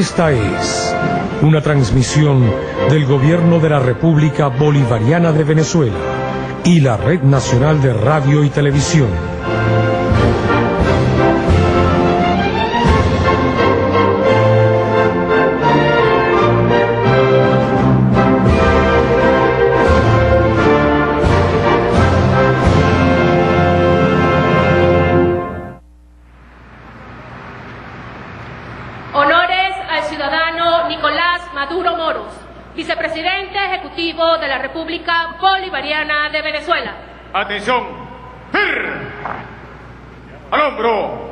Esta es una transmisión del Gobierno de la República Bolivariana de Venezuela y la Red Nacional de Radio y Televisión. Vicepresidente Ejecutivo de la República Bolivariana de Venezuela. Atención. Al hombro.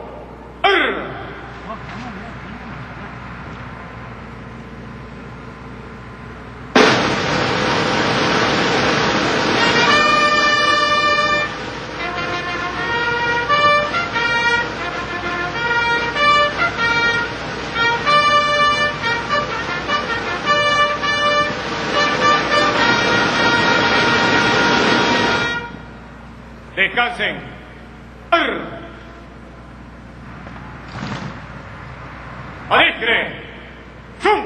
Descansen. ¡Alegre! ¡Zum!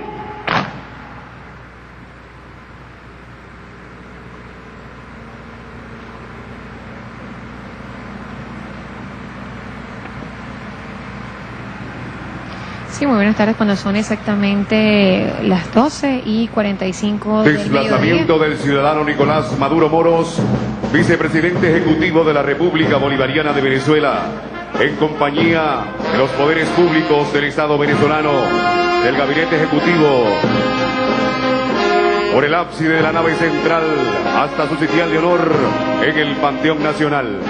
Sí, muy buenas tardes, cuando son exactamente las 12:45 del Desplazamiento del ciudadano Nicolás Maduro Moros, vicepresidente ejecutivo de la República Bolivariana de Venezuela, en compañía de los poderes públicos del Estado venezolano, del Gabinete Ejecutivo, por el ábside de la nave central hasta su sitial de honor en el Panteón Nacional.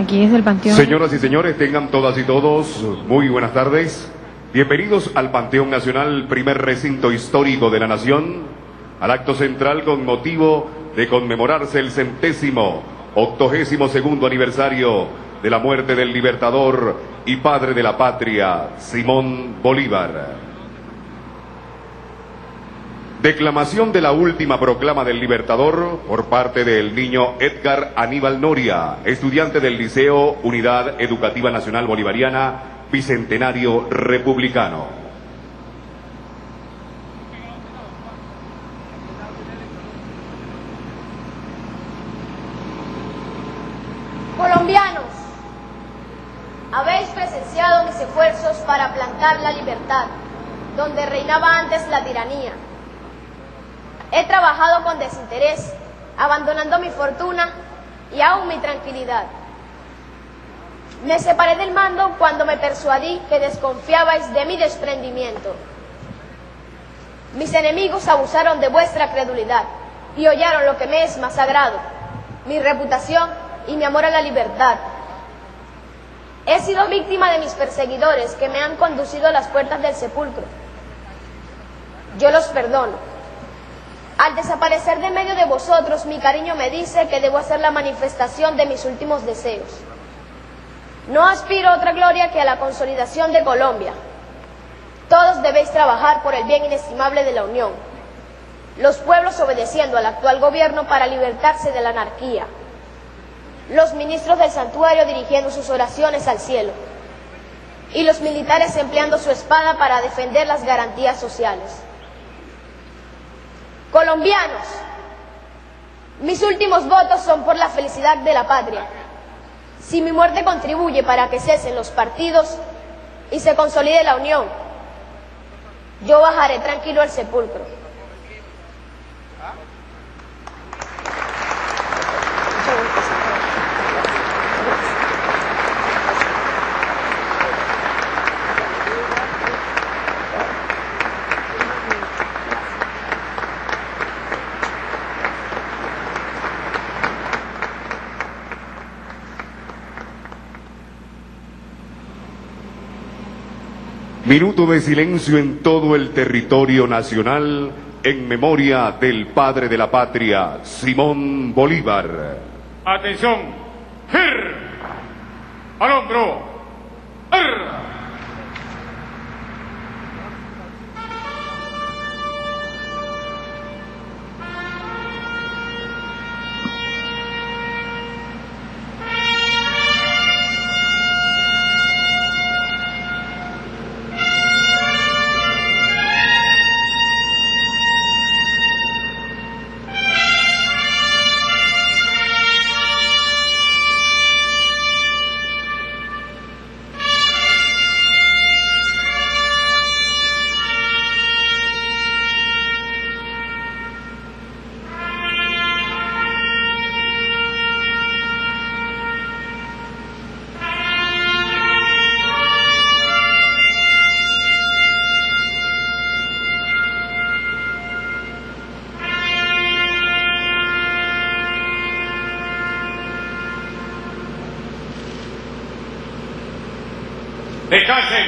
Aquí desde el Panteón. Señoras y señores, tengan todas y todos muy buenas tardes. Bienvenidos al Panteón Nacional, primer recinto histórico de la nación, al acto central con motivo de conmemorarse el 182º aniversario de la muerte del libertador y padre de la patria, Simón Bolívar. Declamación de la última proclama del Libertador por parte del niño Edgar Aníbal Noria, estudiante del Liceo Unidad Educativa Nacional Bolivariana, Bicentenario Republicano. Colombianos, habéis presenciado mis esfuerzos para plantar la libertad, donde reinaba antes la tiranía. He trabajado con desinterés, abandonando mi fortuna y aún mi tranquilidad. Me separé del mando cuando me persuadí que desconfiabais de mi desprendimiento. Mis enemigos abusaron de vuestra credulidad y hollaron lo que me es más sagrado, mi reputación y mi amor a la libertad. He sido víctima de mis perseguidores que me han conducido a las puertas del sepulcro. Yo los perdono. Al desaparecer de medio de vosotros, mi cariño me dice que debo hacer la manifestación de mis últimos deseos. No aspiro a otra gloria que a la consolidación de Colombia. Todos debéis trabajar por el bien inestimable de la Unión. Los pueblos obedeciendo al actual gobierno para libertarse de la anarquía. Los ministros del santuario dirigiendo sus oraciones al cielo. Y los militares empleando su espada para defender las garantías sociales. Colombianos, mis últimos votos son por la felicidad de la patria. Si mi muerte contribuye para que cesen los partidos y se consolide la unión, yo bajaré tranquilo al sepulcro. Muchas gracias. Minuto de silencio en todo el territorio nacional en memoria del padre de la patria, Simón Bolívar. Atención. ¡Fir! ¡Al hombro! ¡Ar! ¡Descansen!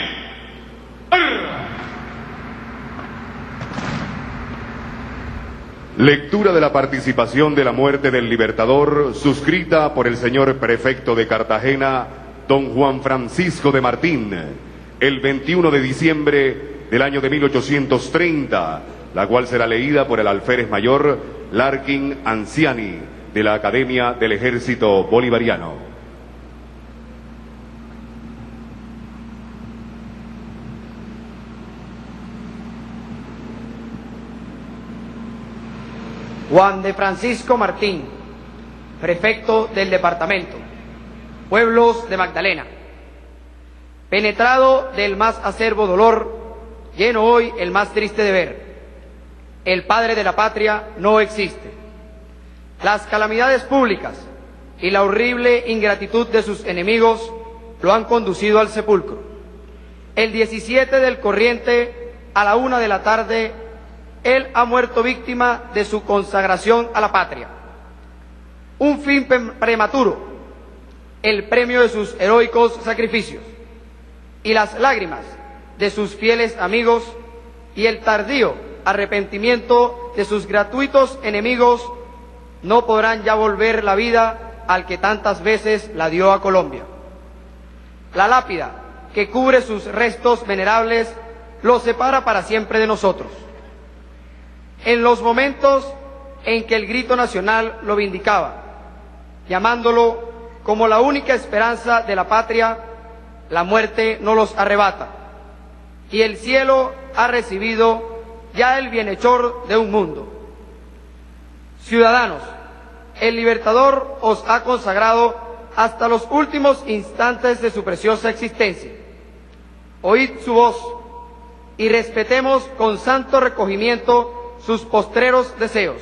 Lectura de la participación de la muerte del Libertador, suscrita por el señor prefecto de Cartagena, don Juan Francisco de Martín, el 21 de diciembre del año de 1830, la cual será leída por el alférez mayor Larkin Anciani, de la Academia del Ejército Bolivariano. Juan de Francisco Martín, prefecto del departamento, pueblos de Magdalena. Penetrado del más acerbo dolor, lleno hoy el más triste deber. El padre de la patria no existe. Las calamidades públicas y la horrible ingratitud de sus enemigos lo han conducido al sepulcro. El 17 del corriente, a la 1 de la tarde, él ha muerto víctima de su consagración a la patria. Un fin prematuro, el premio de sus heroicos sacrificios, y las lágrimas de sus fieles amigos, y el tardío arrepentimiento de sus gratuitos enemigos, no podrán ya volver la vida al que tantas veces la dio a Colombia. La lápida que cubre sus restos venerables los separa para siempre de nosotros. En los momentos en que el grito nacional lo vindicaba, llamándolo como la única esperanza de la patria, la muerte no los arrebata, y el cielo ha recibido ya el bienhechor de un mundo. Ciudadanos, el Libertador os ha consagrado hasta los últimos instantes de su preciosa existencia. Oíd su voz y respetemos con santo recogimiento sus postreros deseos,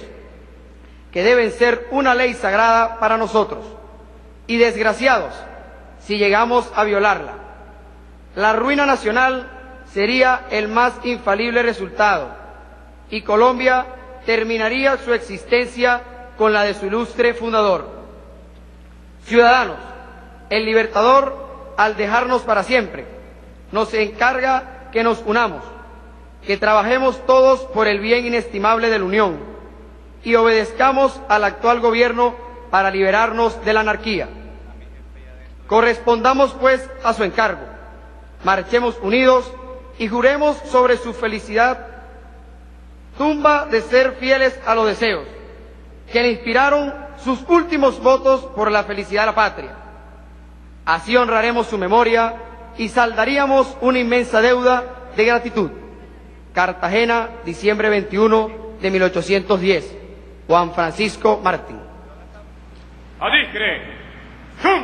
que deben ser una ley sagrada para nosotros, y desgraciados si llegamos a violarla. La ruina nacional sería el más infalible resultado, y Colombia terminaría su existencia con la de su ilustre fundador. Ciudadanos, el Libertador, al dejarnos para siempre, nos encarga que nos unamos, que trabajemos todos por el bien inestimable de la Unión y obedezcamos al actual gobierno para liberarnos de la anarquía. Correspondamos pues a su encargo, marchemos unidos y juremos sobre su felicidad, tumba de ser fieles a los deseos que le inspiraron sus últimos votos por la felicidad de la patria. Así honraremos su memoria y saldaríamos una inmensa deuda de gratitud. Cartagena, diciembre 21 de 1810. Juan Francisco Martín. Adiscre. ¡Zum!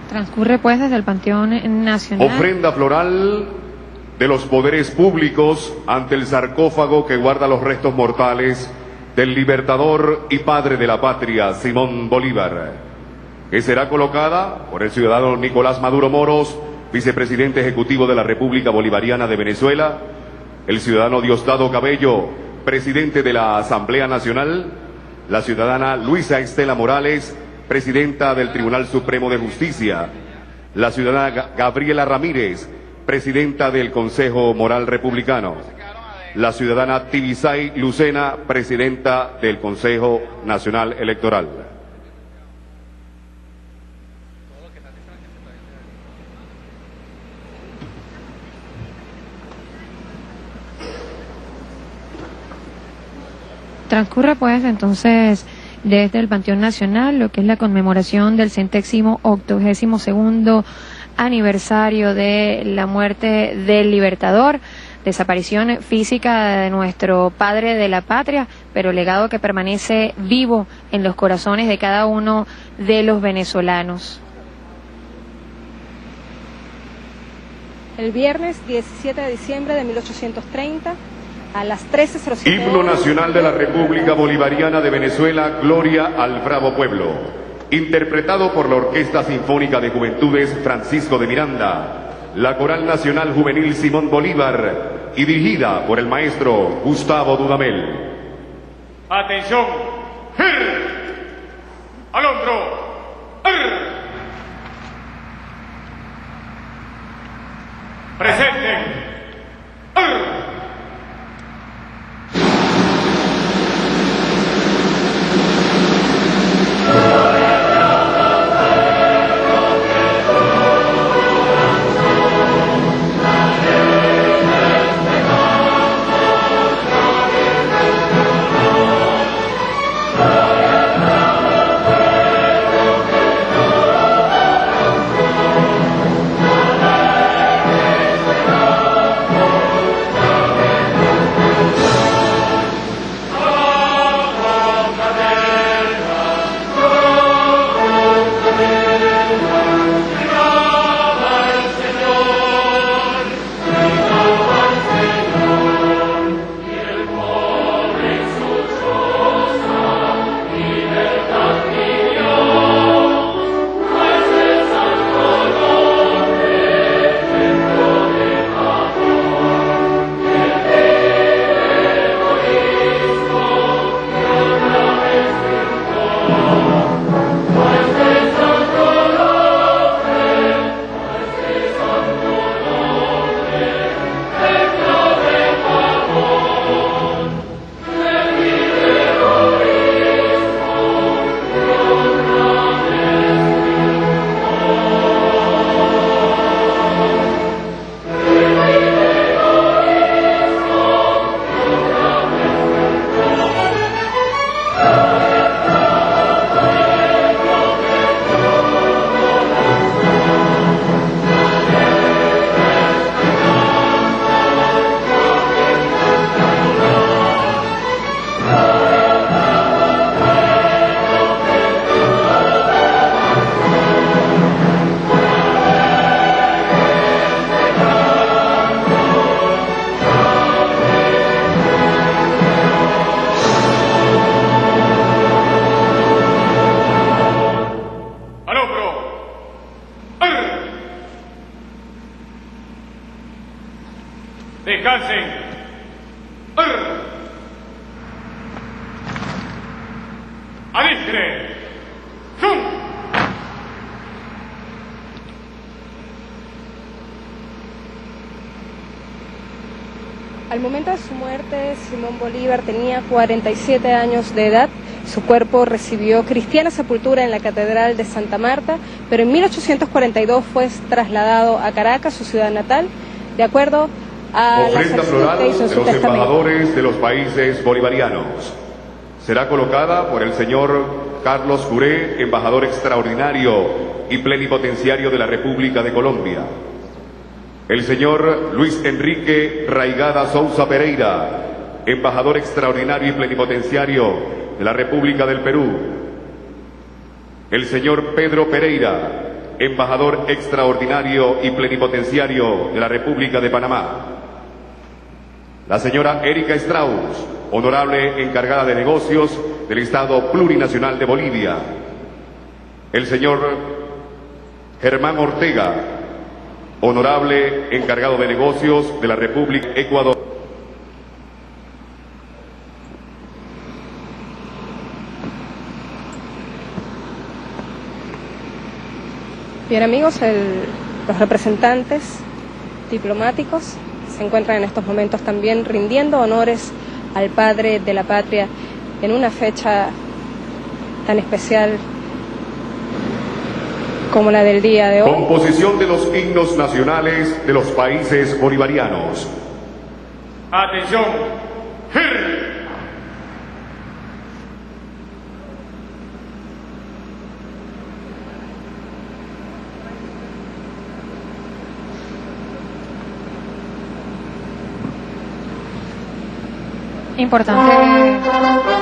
Transcurre pues desde el Panteón Nacional. Ofrenda floral de los poderes públicos ante el sarcófago que guarda los restos mortales del Libertador y padre de la patria, Simón Bolívar, que será colocada por el ciudadano Nicolás Maduro Moros, vicepresidente ejecutivo de la República Bolivariana de Venezuela, el ciudadano Diosdado Cabello, presidente de la Asamblea Nacional, la ciudadana Luisa Estela Morales, presidenta del Tribunal Supremo de Justicia, la ciudadana Gabriela Ramírez, presidenta del Consejo Moral Republicano, la ciudadana Tibisay Lucena, presidenta del Consejo Nacional Electoral. Transcurre pues entonces desde el Panteón Nacional lo que es la conmemoración del 182º aniversario de la muerte del Libertador, desaparición física de nuestro padre de la patria, pero legado que permanece vivo en los corazones de cada uno de los venezolanos. El viernes 17 de diciembre de 1830, a las 13:07 Himno Nacional de la República Bolivariana de Venezuela, Gloria al Bravo Pueblo, interpretado por la Orquesta Sinfónica de Juventudes Francisco de Miranda, la Coral Nacional Juvenil Simón Bolívar y dirigida por el maestro Gustavo Dudamel. Atención. ¡Gir! Al hombro. ¡Ir! Presenten. ¡Ir! Descansen. Alistre. ¡Zum! Al momento de su muerte, Simón Bolívar tenía 47 años de edad. Su cuerpo recibió cristiana sepultura en la Catedral de Santa Marta, pero en 1842 fue trasladado a Caracas, su ciudad natal, de acuerdo a la ofrenda floral que hizo en de su los testamento. embajadores de los países bolivarianos. Será colocada por el señor Carlos Curé, embajador extraordinario y plenipotenciario de la República de Colombia. El señor Luis Enrique Raigada Sousa Pereira, embajador extraordinario y plenipotenciario de la República del Perú. El señor Pedro Pereira, embajador extraordinario y plenipotenciario de la República de Panamá. La señora Erika Strauss, honorable encargada de negocios del Estado Plurinacional de Bolivia. El señor Germán Ortega, honorable encargado de negocios de la República de Ecuador. Bien, amigos, los representantes diplomáticos se encuentran en estos momentos también rindiendo honores al padre de la patria en una fecha tan especial como la del día de hoy. Composición de los himnos nacionales de los países bolivarianos. Atención. ¡Hir! Importante.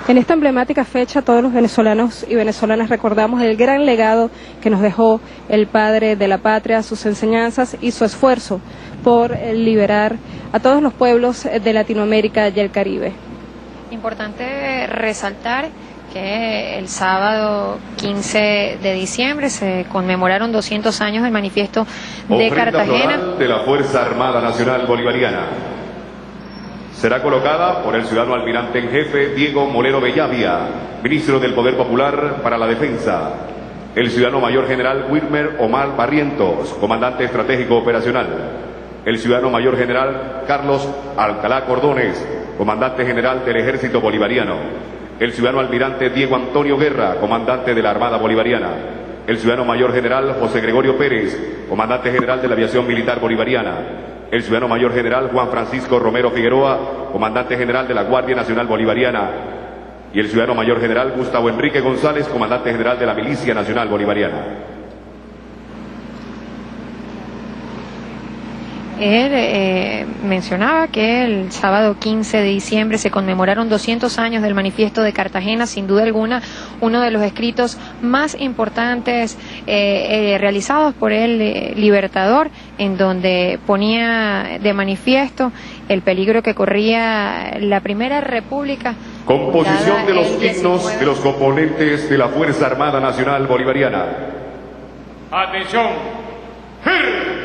En esta emblemática fecha, todos los venezolanos y venezolanas recordamos el gran legado que nos dejó el padre de la patria, sus enseñanzas y su esfuerzo por liberar a todos los pueblos de Latinoamérica y el Caribe. Importante resaltar que el sábado 15 de diciembre se conmemoraron 200 años del manifiesto de Ofrenda Cartagena. floral de la Fuerza Armada Nacional Bolivariana. Será colocada por el ciudadano almirante en jefe Diego Molero Bellavia, ministro del Poder Popular para la Defensa. El ciudadano mayor general Wilmer Omar Barrientos, comandante estratégico operacional. El ciudadano mayor general Carlos Alcalá Cordones, comandante general del Ejército Bolivariano. El ciudadano almirante Diego Antonio Guerra, comandante de la Armada Bolivariana. El ciudadano mayor general José Gregorio Pérez, comandante general de la Aviación Militar Bolivariana. El ciudadano mayor general Juan Francisco Romero Figueroa, comandante general de la Guardia Nacional Bolivariana. Y el ciudadano mayor general Gustavo Enrique González, comandante general de la Milicia Nacional Bolivariana. Él mencionaba que el sábado 15 de diciembre se conmemoraron 200 años del manifiesto de Cartagena, sin duda alguna uno de los escritos más importantes realizados por el Libertador, en donde ponía de manifiesto el peligro que corría la Primera República. Composición de los himnos de los componentes de la Fuerza Armada Nacional Bolivariana. Atención. ¡Firme!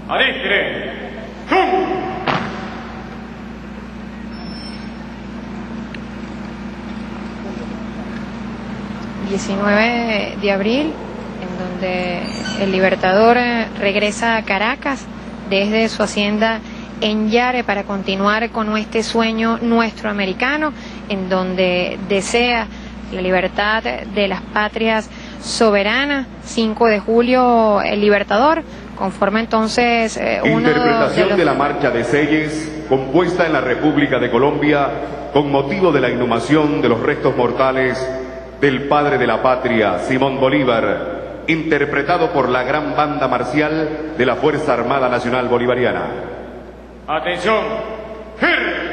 Aristre. ¡Zum! 19 de abril, en donde el Libertador regresa a Caracas desde su hacienda en Yare para continuar con este sueño nuestro americano, en donde desea la libertad de las patrias soberanas. 5 de julio, el Libertador conforma entonces interpretación de la Marcha de Selles, compuesta en la República de Colombia con motivo de la inhumación de los restos mortales del padre de la patria, Simón Bolívar, interpretado por la gran banda marcial de la Fuerza Armada Nacional Bolivariana. Atención, GIR.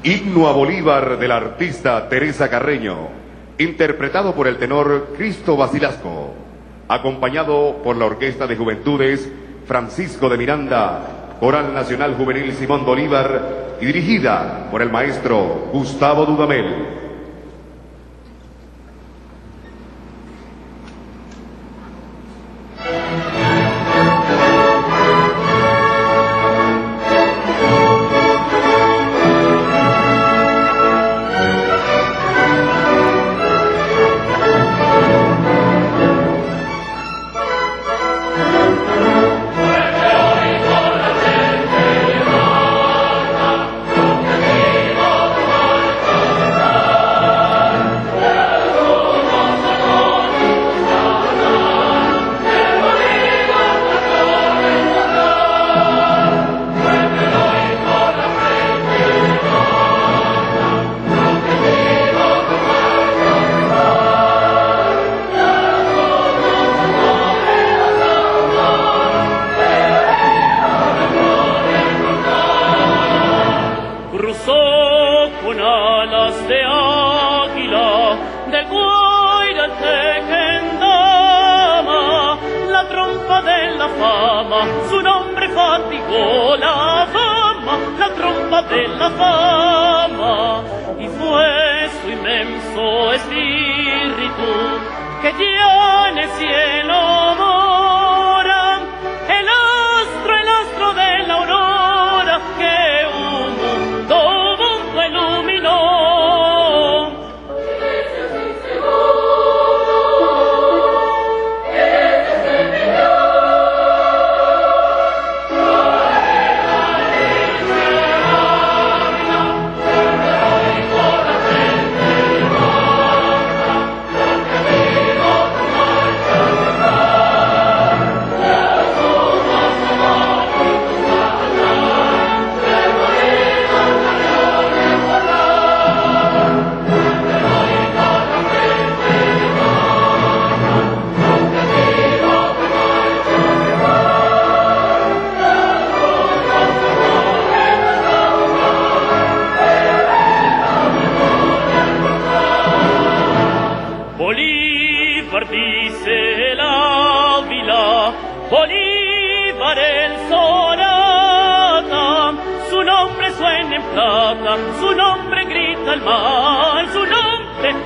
Himno a Bolívar del artista Teresa Carreño, interpretado por el tenor Cristo Basilasco, acompañado por la Orquesta de Juventudes Francisco de Miranda, Coral Nacional Juvenil Simón Bolívar y dirigida por el maestro Gustavo Dudamel. del Guaira al Tequendama, la trompa de la fama, su nombre fatigó la fama, la trompa de la fama, y fue su inmenso espíritu que ya en el cielo mora, el astro de la aurora que un mundo iluminó. Bolívar dice el Ávila, Bolívar el Sorata, su nombre suena en plata, su nombre grita el mar,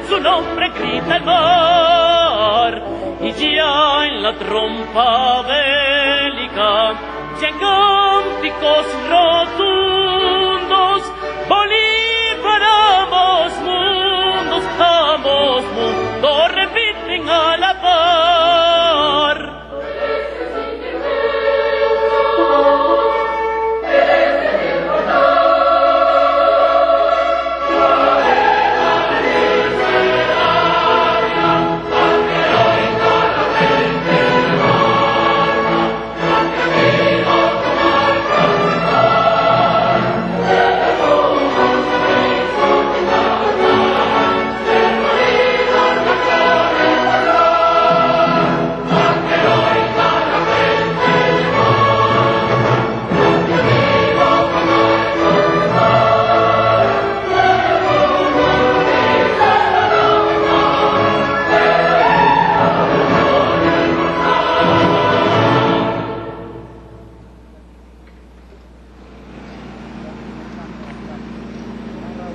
su nombre grita el mar, y ya en la trompa bélica, ya en cánticos rotundos, Bolívar ambos mundos repiten a la par.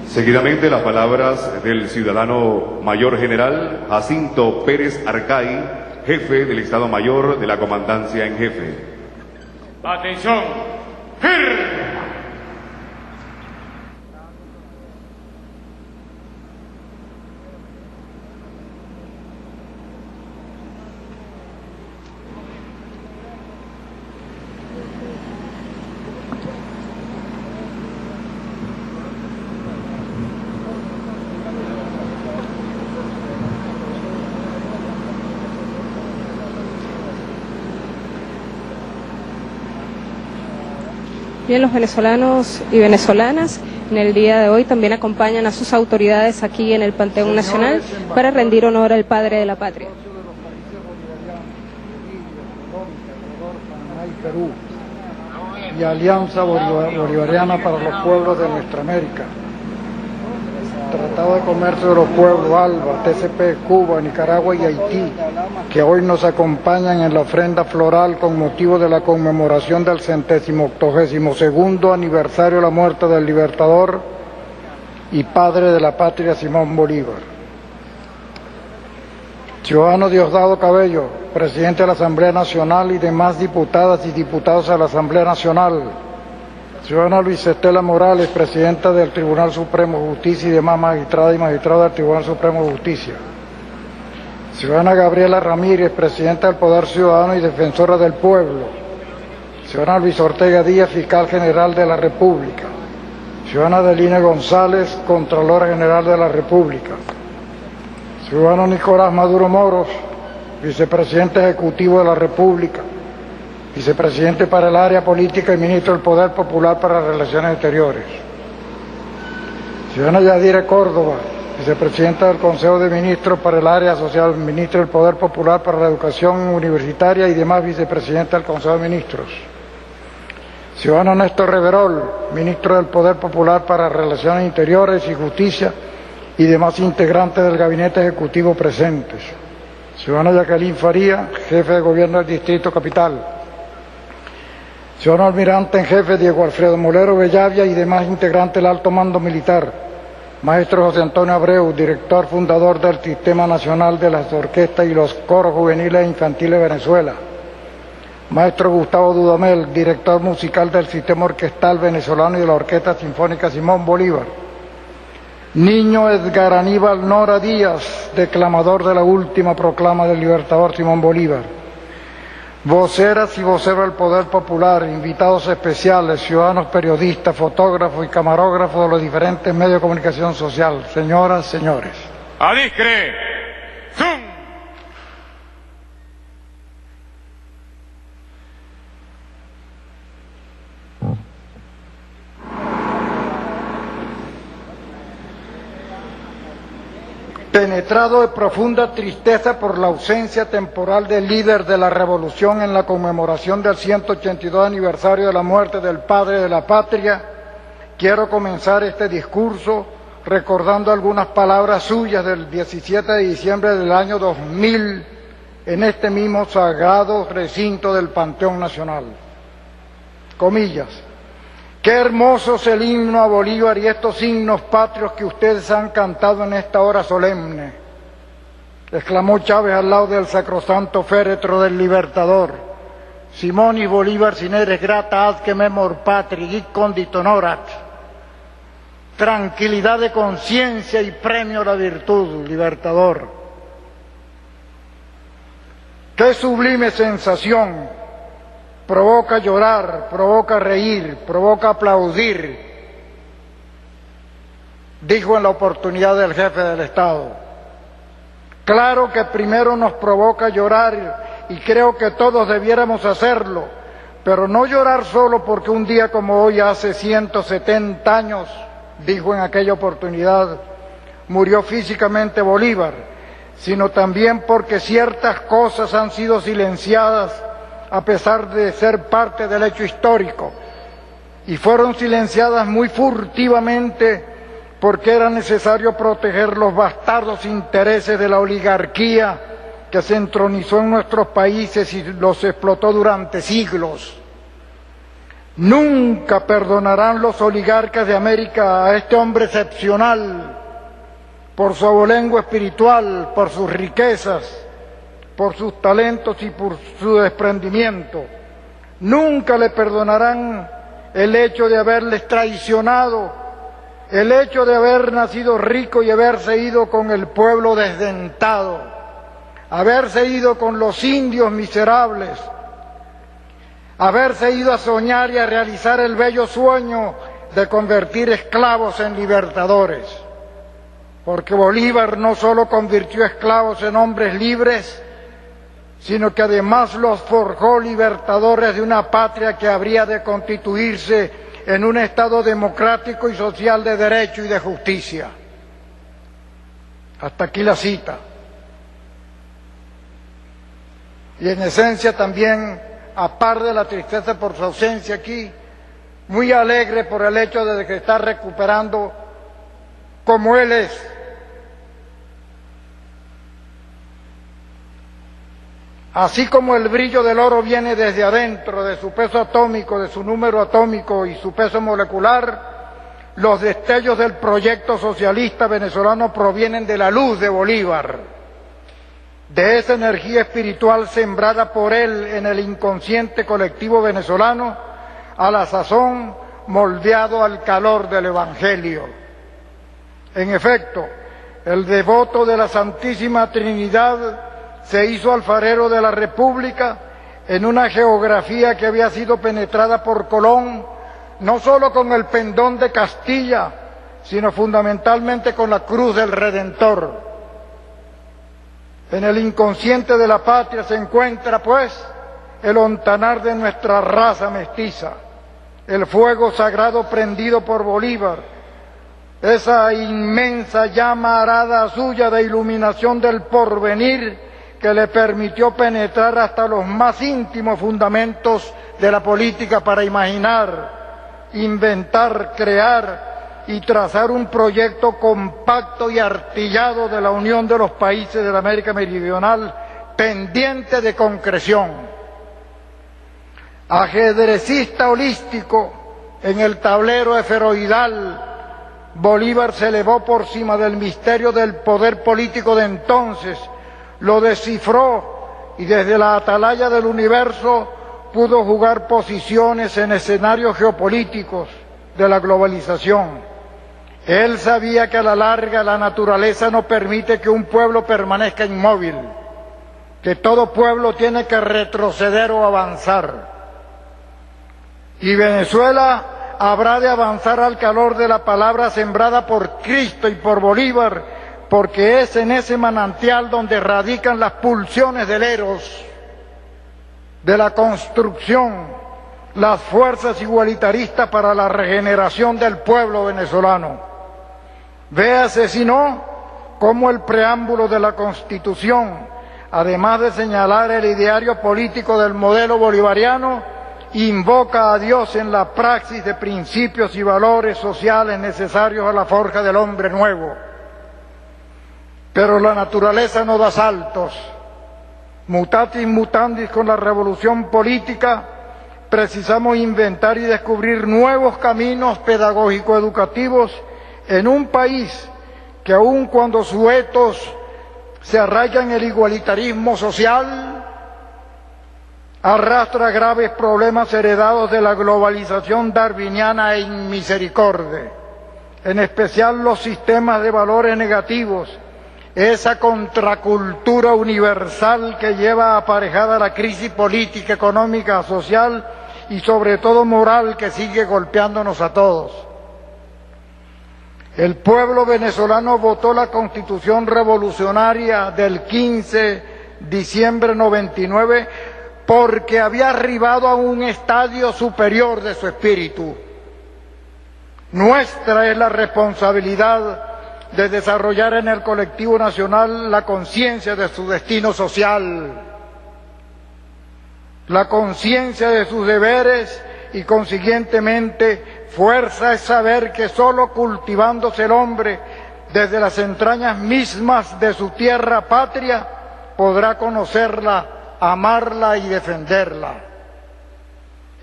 Seguidamente las palabras del ciudadano mayor general Jacinto Pérez Arcay, jefe del Estado Mayor de la Comandancia en Jefe. Atención. Bien, los venezolanos y venezolanas en el día de hoy también acompañan a sus autoridades aquí en el Panteón Nacional para rendir honor al padre de la patria. Perú y Alianza Bolivariana para los Pueblos de Nuestra América, Tratado de Comercio de los Pueblos, ALBA, TCP, Cuba, Nicaragua y Haití, que hoy nos acompañan en la ofrenda floral con motivo de la conmemoración del 182º aniversario de la muerte del Libertador y padre de la patria Simón Bolívar. Ciudadano Diosdado Cabello, presidente de la Asamblea Nacional y demás diputadas y diputados de la Asamblea Nacional. Ciudadana Luis Estela Morales, presidenta del Tribunal Supremo de Justicia y demás magistradas y magistrados del Tribunal Supremo de Justicia. Ciudadana Gabriela Ramírez, presidenta del Poder Ciudadano y defensora del pueblo. Ciudadana Luis Ortega Díaz, fiscal general de la República. Ciudadana Adeline González, Contralora General de la República. Ciudadano Nicolás Maduro Moros, vicepresidente ejecutivo de la República, vicepresidente para el área política y ministro del Poder Popular para las Relaciones Exteriores. Ciudadana Yadira Córdoba, vicepresidenta del Consejo de Ministros para el área social, ministro del Poder Popular para la Educación Universitaria y demás vicepresidenta del Consejo de Ministros. Ciudadano Néstor Reverol, ministro del Poder Popular para Relaciones Interiores y Justicia y demás integrantes del gabinete ejecutivo presentes. Ciudadana Jacqueline Faría, jefe de gobierno del Distrito Capital. Ciudadano almirante en jefe Diego Alfredo Molero Bellavia y demás integrantes del alto mando militar. Maestro José Antonio Abreu, director fundador del Sistema Nacional de las Orquestas y los Coros Juveniles e Infantiles de Venezuela. Maestro Gustavo Dudamel, director musical del Sistema Orquestal Venezolano y de la Orquesta Sinfónica Simón Bolívar. Niño Edgar Aníbal Nora Díaz, declamador de la última proclama del Libertador Simón Bolívar. Voceras y voceros del Poder Popular, invitados especiales, ciudadanos periodistas, fotógrafos y camarógrafos de los diferentes medios de comunicación social, señoras, señores. Adiscre. Zum. Penetrado de profunda tristeza por la ausencia temporal del líder de la revolución en la conmemoración del 182 aniversario de la muerte del padre de la patria, quiero comenzar este discurso recordando algunas palabras suyas del 17 de diciembre del año 2000 en este mismo sagrado recinto del Panteón Nacional. Comillas. Qué hermoso es el himno a Bolívar y estos himnos patrios que ustedes han cantado en esta hora solemne, exclamó Chávez al lado del sacrosanto féretro del Libertador. Simonis Bolívar sin eres grata ad que memor patri hic condit honorat. Tranquilidad de conciencia y premio a la virtud, Libertador. Qué sublime sensación. Provoca llorar, provoca reír, provoca aplaudir, dijo en la oportunidad del jefe del Estado. Claro que primero nos provoca llorar y creo que todos debiéramos hacerlo, pero no llorar solo porque un día como hoy hace 170 años, dijo en aquella oportunidad, murió físicamente Bolívar, sino también porque ciertas cosas han sido silenciadas a pesar de ser parte del hecho histórico, y fueron silenciadas muy furtivamente porque era necesario proteger los bastardos intereses de la oligarquía que se entronizó en nuestros países y los explotó durante siglos. Nunca perdonarán los oligarcas de América a este hombre excepcional por su abolengo espiritual, por sus riquezas, por sus talentos y por su desprendimiento. Nunca le perdonarán el hecho de haberles traicionado, el hecho de haber nacido rico y haberse ido con el pueblo desdentado, haberse ido con los indios miserables, haberse ido a soñar y a realizar el bello sueño de convertir esclavos en libertadores. Porque Bolívar no solo convirtió esclavos en hombres libres, sino que además los forjó libertadores de una patria que habría de constituirse en un Estado democrático y social de derecho y de justicia. Hasta aquí la cita. Y en esencia también, aparte de la tristeza por su ausencia aquí, muy alegre por el hecho de que está recuperando como él es. Así como el brillo del oro viene desde adentro, de su peso atómico, de su número atómico y su peso molecular, los destellos del proyecto socialista venezolano provienen de la luz de Bolívar, de esa energía espiritual sembrada por él en el inconsciente colectivo venezolano, a la sazón moldeado al calor del Evangelio. En efecto, el devoto de la Santísima Trinidad se hizo alfarero de la República en una geografía que había sido penetrada por Colón, no solo con el pendón de Castilla, sino fundamentalmente con la cruz del Redentor. En el inconsciente de la patria se encuentra, pues, el hontanar de nuestra raza mestiza, el fuego sagrado prendido por Bolívar, esa inmensa llama arada suya de iluminación del porvenir que le permitió penetrar hasta los más íntimos fundamentos de la política para imaginar, inventar, crear y trazar un proyecto compacto y artillado de la unión de los países de la América Meridional pendiente de concreción. Ajedrecista holístico en el tablero esferoidal, Bolívar se elevó por cima del misterio del poder político de entonces, lo descifró y desde la atalaya del universo pudo jugar posiciones en escenarios geopolíticos de la globalización. Él sabía que a la larga la naturaleza no permite que un pueblo permanezca inmóvil, que todo pueblo tiene que retroceder o avanzar. Y Venezuela habrá de avanzar al calor de la palabra sembrada por Cristo y por Bolívar, porque es en ese manantial donde radican las pulsiones del eros, de la construcción, las fuerzas igualitaristas para la regeneración del pueblo venezolano. Véase, si no, cómo el preámbulo de la Constitución, además de señalar el ideario político del modelo bolivariano, invoca a Dios en la praxis de principios y valores sociales necesarios a la forja del hombre nuevo. Pero la naturaleza no da saltos. Mutatis mutandis, con la revolución política, precisamos inventar y descubrir nuevos caminos pedagógico-educativos en un país que aun cuando su etos se arraiga en el igualitarismo social, arrastra graves problemas heredados de la globalización darwiniana e inmisericordia, en especial los sistemas de valores negativos, esa contracultura universal que lleva aparejada la crisis política, económica, social y sobre todo moral que sigue golpeándonos a todos. El pueblo venezolano votó la Constitución revolucionaria del 15 de diciembre de 99 porque había arribado a un estadio superior de su espíritu. Nuestra es la responsabilidad de desarrollar en el colectivo nacional la conciencia de su destino social, la conciencia de sus deberes y consiguientemente fuerza es saber que solo cultivándose el hombre desde las entrañas mismas de su tierra patria podrá conocerla, amarla y defenderla.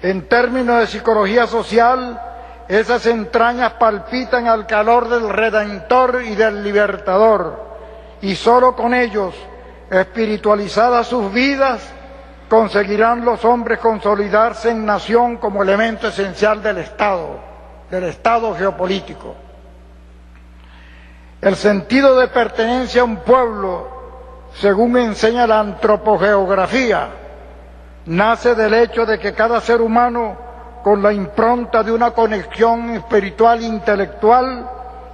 En términos de psicología social, esas entrañas palpitan al calor del Redentor y del Libertador, y solo con ellos, espiritualizadas sus vidas, conseguirán los hombres consolidarse en nación como elemento esencial del Estado geopolítico. El sentido de pertenencia a un pueblo, según enseña la antropogeografía, nace del hecho de que cada ser humano, con la impronta de una conexión espiritual e intelectual,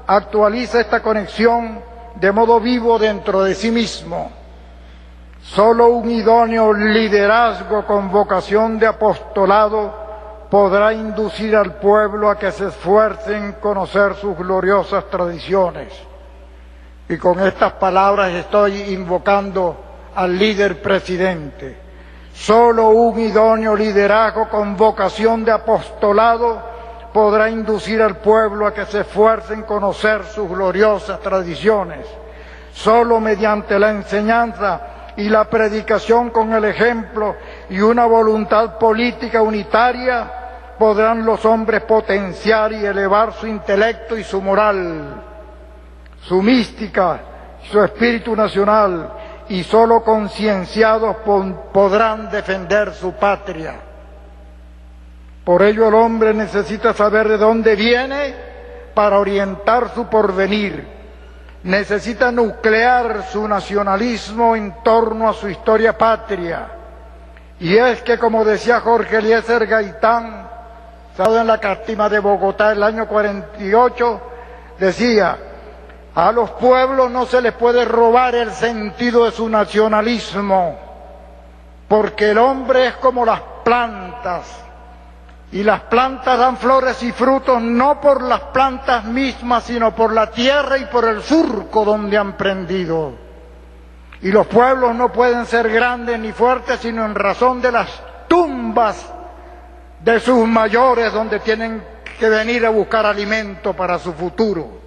actualiza esta conexión de modo vivo dentro de sí mismo. Solo un idóneo liderazgo con vocación de apostolado podrá inducir al pueblo a que se esfuerce en conocer sus gloriosas tradiciones. Y con estas palabras estoy invocando al líder presidente. Solo un idóneo liderazgo con vocación de apostolado podrá inducir al pueblo a que se esfuerce en conocer sus gloriosas tradiciones. Solo mediante la enseñanza y la predicación con el ejemplo y una voluntad política unitaria podrán los hombres potenciar y elevar su intelecto y su moral, su mística, su espíritu nacional, y solo concienciados podrán defender su patria. Por ello el hombre necesita saber de dónde viene para orientar su porvenir. Necesita nuclear su nacionalismo en torno a su historia patria. Y es que, como decía Jorge Eliezer Gaitán, en la Cástima de Bogotá el año 48, decía: a los pueblos no se les puede robar el sentido de su nacionalismo, porque el hombre es como las plantas, y las plantas dan flores y frutos no por las plantas mismas, sino por la tierra y por el surco donde han prendido. Y los pueblos no pueden ser grandes ni fuertes, sino en razón de las tumbas de sus mayores, donde tienen que venir a buscar alimento para su futuro.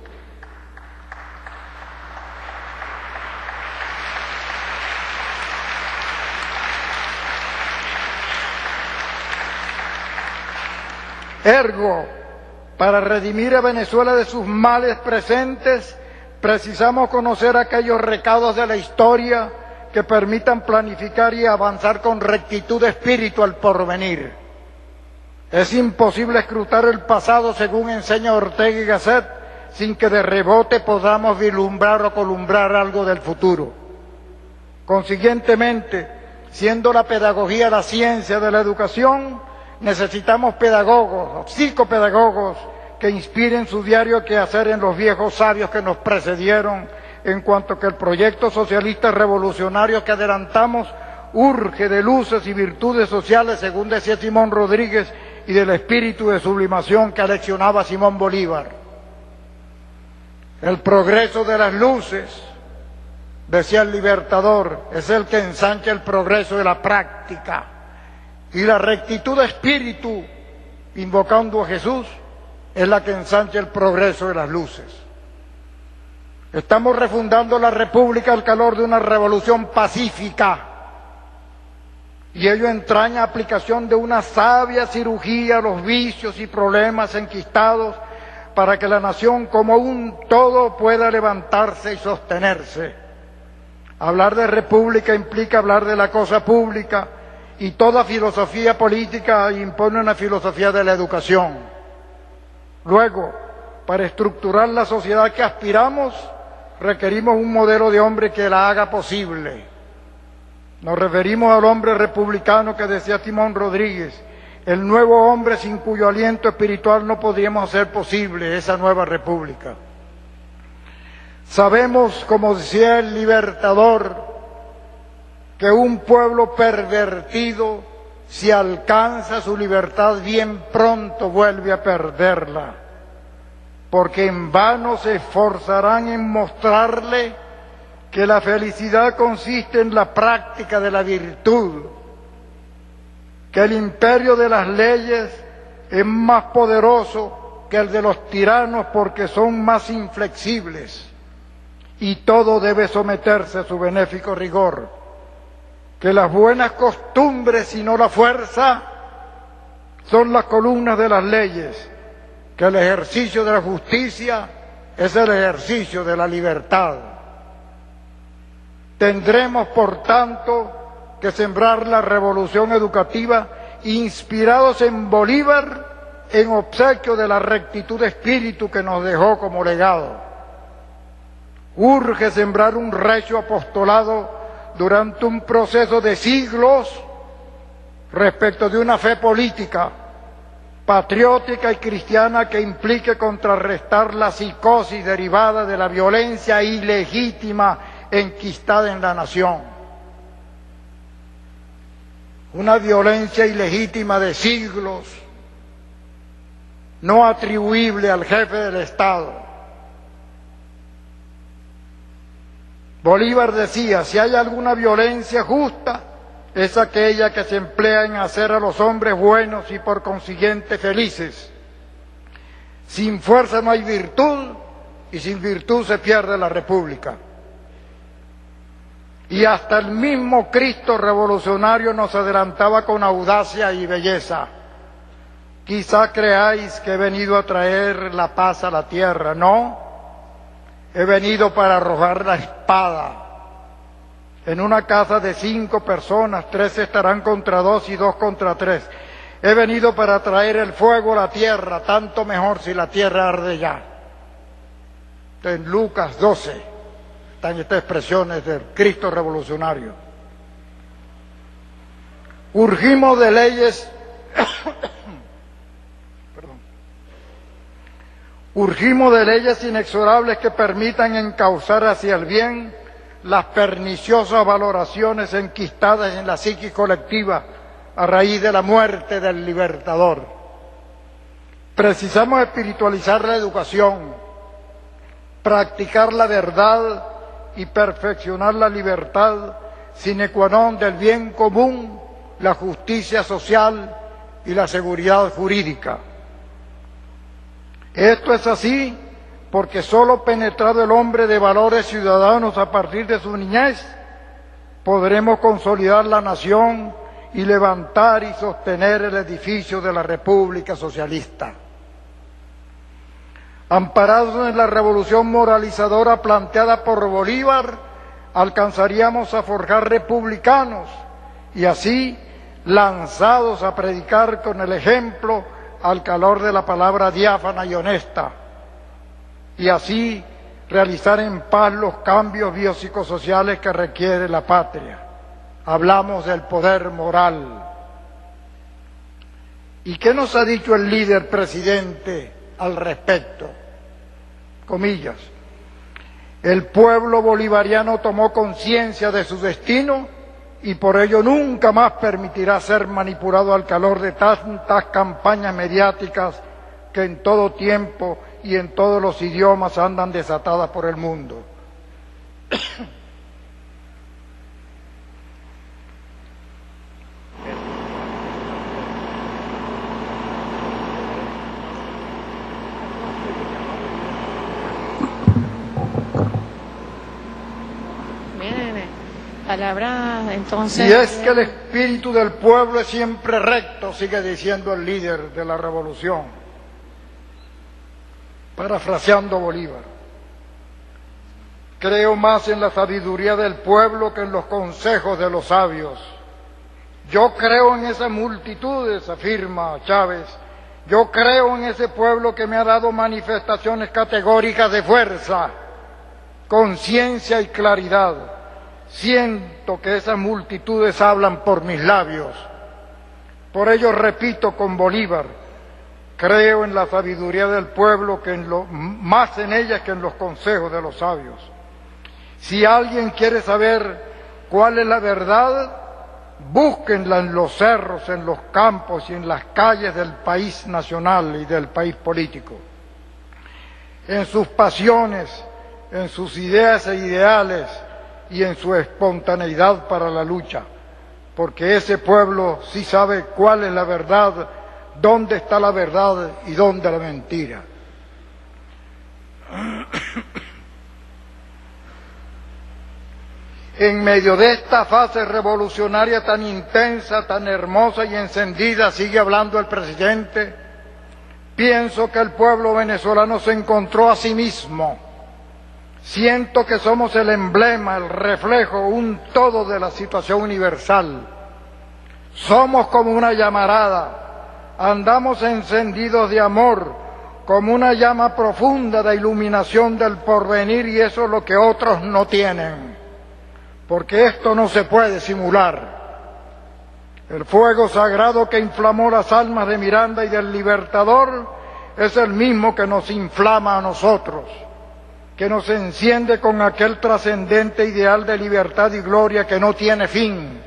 Ergo, para redimir a Venezuela de sus males presentes, precisamos conocer aquellos recados de la historia que permitan planificar y avanzar con rectitud de espíritu al porvenir. Es imposible escrutar el pasado, según enseña Ortega y Gasset, sin que de rebote podamos vislumbrar o columbrar algo del futuro. Consiguientemente, siendo la pedagogía la ciencia de la educación, necesitamos pedagogos, psicopedagogos, que inspiren su diario quehacer en los viejos sabios que nos precedieron, en cuanto que el proyecto socialista revolucionario que adelantamos urge de luces y virtudes sociales, según decía Simón Rodríguez, y del espíritu de sublimación que aleccionaba Simón Bolívar. El progreso de las luces, decía el Libertador, es el que ensancha el progreso de la práctica. Y la rectitud de espíritu, invocando a Jesús, es la que ensancha el progreso de las luces. Estamos refundando la República al calor de una revolución pacífica, y ello entraña aplicación de una sabia cirugía a los vicios y problemas enquistados para que la nación como un todo pueda levantarse y sostenerse. Hablar de república implica hablar de la cosa pública, y toda filosofía política impone una filosofía de la educación. Luego, para estructurar la sociedad que aspiramos, requerimos un modelo de hombre que la haga posible. Nos referimos al hombre republicano que decía Simón Rodríguez, el nuevo hombre sin cuyo aliento espiritual no podríamos hacer posible esa nueva república. Sabemos, como decía el Libertador, que un pueblo pervertido, si alcanza su libertad, bien pronto vuelve a perderla, porque en vano se esforzarán en mostrarle que la felicidad consiste en la práctica de la virtud, que el imperio de las leyes es más poderoso que el de los tiranos porque son más inflexibles, y todo debe someterse a su benéfico rigor, que las buenas costumbres y no la fuerza son las columnas de las leyes, que el ejercicio de la justicia es el ejercicio de la libertad. Tendremos, por tanto, que sembrar la revolución educativa inspirados en Bolívar, en obsequio de la rectitud de espíritu que nos dejó como legado. Urge sembrar un recio apostolado durante un proceso de siglos respecto de una fe política, patriótica y cristiana que implique contrarrestar la psicosis derivada de la violencia ilegítima enquistada en la nación. Una violencia ilegítima de siglos, no atribuible al jefe del Estado. Bolívar decía, si hay alguna violencia justa, es aquella que se emplea en hacer a los hombres buenos y por consiguiente felices. Sin fuerza no hay virtud, y sin virtud se pierde la república. Y hasta el mismo Cristo revolucionario nos adelantaba con audacia y belleza. Quizá creáis que he venido a traer la paz a la tierra. No, he venido para arrojar la espada. En una casa de 5 personas, 3 estarán contra 2 y 2 contra 3. He venido para traer el fuego a la tierra, tanto mejor si la tierra arde ya. En Lucas 12 están estas expresiones del Cristo revolucionario. Urgimos de leyes, urgimos de leyes inexorables que permitan encauzar hacia el bien las perniciosas valoraciones enquistadas en la psiquis colectiva a raíz de la muerte del Libertador. Precisamos espiritualizar la educación, practicar la verdad y perfeccionar la libertad, sine qua non del bien común, la justicia social y la seguridad jurídica. Esto es así porque solo penetrado el hombre de valores ciudadanos a partir de su niñez, podremos consolidar la nación y levantar y sostener el edificio de la República Socialista. Amparados en la revolución moralizadora planteada por Bolívar, alcanzaríamos a forjar republicanos y así, lanzados a predicar con el ejemplo al calor de la palabra diáfana y honesta, y así realizar en paz los cambios biopsicosociales que requiere la patria. Hablamos del poder moral. ¿Y qué nos ha dicho el líder presidente al respecto? Comillas. El pueblo bolivariano tomó conciencia de su destino y por ello nunca más permitirá ser manipulado al calor de tantas campañas mediáticas que en todo tiempo y en todos los idiomas andan desatadas por el mundo. Palabra, entonces... Y es que el espíritu del pueblo es siempre recto, sigue diciendo el líder de la revolución, parafraseando Bolívar. Creo más en la sabiduría del pueblo que en los consejos de los sabios. Yo creo en esas multitudes, afirma Chávez. Yo creo en ese pueblo que me ha dado manifestaciones categóricas de fuerza, conciencia y claridad. Siento que esas multitudes hablan por mis labios. Por ello repito con Bolívar, creo en la sabiduría del pueblo más en ella que en los consejos de los sabios. Si alguien quiere saber cuál es la verdad, búsquenla en los cerros, en los campos y en las calles del país nacional y del país político. En sus pasiones, en sus ideas e ideales, y en su espontaneidad para la lucha, porque ese pueblo sí sabe cuál es la verdad, dónde está la verdad y dónde la mentira. En medio de esta fase revolucionaria tan intensa, tan hermosa y encendida, sigue hablando el presidente, pienso que el pueblo venezolano se encontró a sí mismo. Siento que somos el emblema, el reflejo, un todo de la situación universal. Somos como una llamarada, andamos encendidos de amor, como una llama profunda de iluminación del porvenir, y eso es lo que otros no tienen, porque esto no se puede simular. El fuego sagrado que inflamó las almas de Miranda y del Libertador es el mismo que nos inflama a nosotros, que nos enciende con aquel trascendente ideal de libertad y gloria que no tiene fin.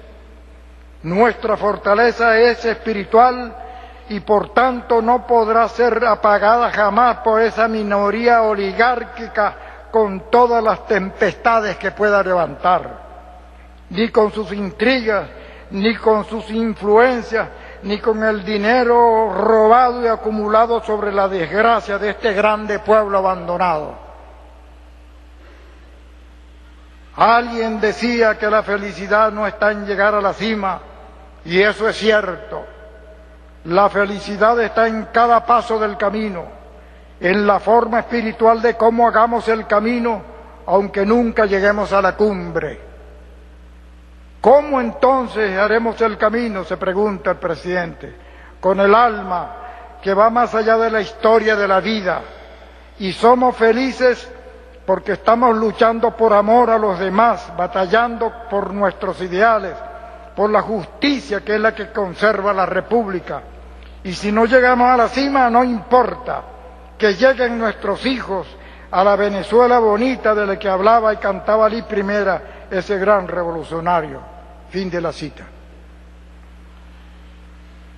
Nuestra fortaleza es espiritual y por tanto no podrá ser apagada jamás por esa minoría oligárquica con todas las tempestades que pueda levantar, ni con sus intrigas, ni con sus influencias, ni con el dinero robado y acumulado sobre la desgracia de este grande pueblo abandonado. Alguien decía que la felicidad no está en llegar a la cima, y eso es cierto. La felicidad está en cada paso del camino, en la forma espiritual de cómo hagamos el camino, aunque nunca lleguemos a la cumbre. ¿Cómo entonces haremos el camino?, se pregunta el presidente. Con el alma, que va más allá de la historia de la vida, y somos felices porque estamos luchando por amor a los demás, batallando por nuestros ideales, por la justicia que es la que conserva la República. Y si no llegamos a la cima, no importa, que lleguen nuestros hijos a la Venezuela bonita de la que hablaba y cantaba Lee Primera, ese gran revolucionario. Fin de la cita.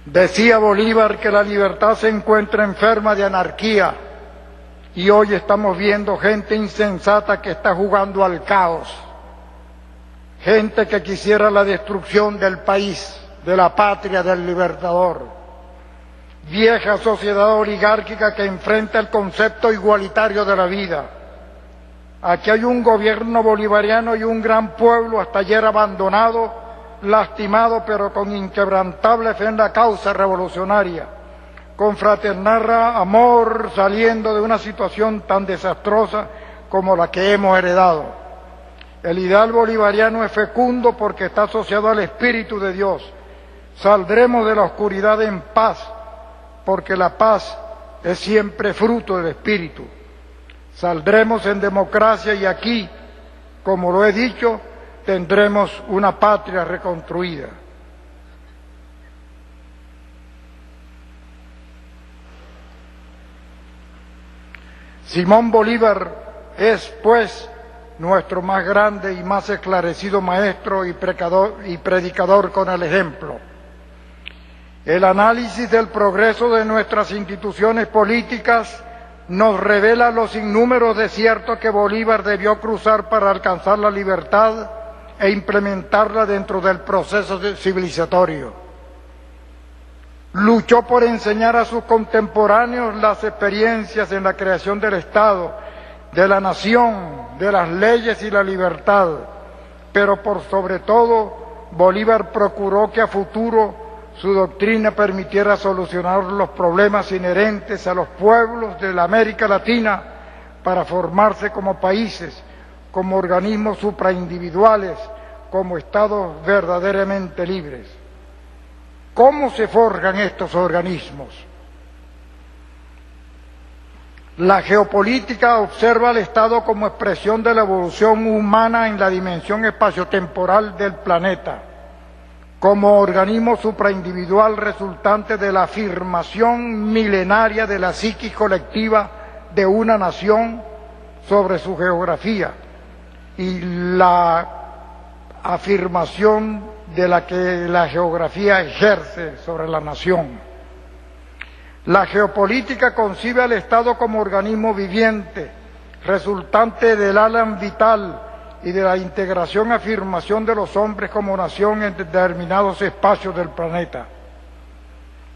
Decía Bolívar que la libertad se encuentra enferma de anarquía, y hoy estamos viendo gente insensata que está jugando al caos, gente que quisiera la destrucción del país, de la patria del Libertador. vieja sociedad oligárquica que enfrenta el concepto igualitario de la vida. Aquí hay un gobierno bolivariano y un gran pueblo hasta ayer abandonado, lastimado, pero con inquebrantable fe en la causa revolucionaria, con fraternal amor, saliendo de una situación tan desastrosa como la que hemos heredado. El ideal bolivariano es fecundo porque está asociado al Espíritu de Dios. Saldremos de la oscuridad en paz, porque la paz es siempre fruto del Espíritu. Saldremos en democracia y aquí, como lo he dicho, tendremos una patria reconstruida. Simón Bolívar es, pues, nuestro más grande y más esclarecido maestro y predicador con el ejemplo. El análisis del progreso de nuestras instituciones políticas nos revela los innúmeros desiertos que Bolívar debió cruzar para alcanzar la libertad e implementarla dentro del proceso civilizatorio. Luchó por enseñar a sus contemporáneos las experiencias en la creación del Estado, de la nación, de las leyes y la libertad, pero por sobre todo Bolívar procuró que a futuro su doctrina permitiera solucionar los problemas inherentes a los pueblos de la América Latina para formarse como países, como organismos supraindividuales, como estados verdaderamente libres. ¿Cómo se forjan estos organismos? La geopolítica observa al Estado como expresión de la evolución humana en la dimensión espaciotemporal del planeta, como organismo supraindividual resultante de la afirmación milenaria de la psiquis colectiva de una nación sobre su geografía y la afirmación de la que la geografía ejerce sobre la nación. La geopolítica concibe al Estado como organismo viviente, resultante del alma vital y de la integración y afirmación de los hombres como nación en determinados espacios del planeta.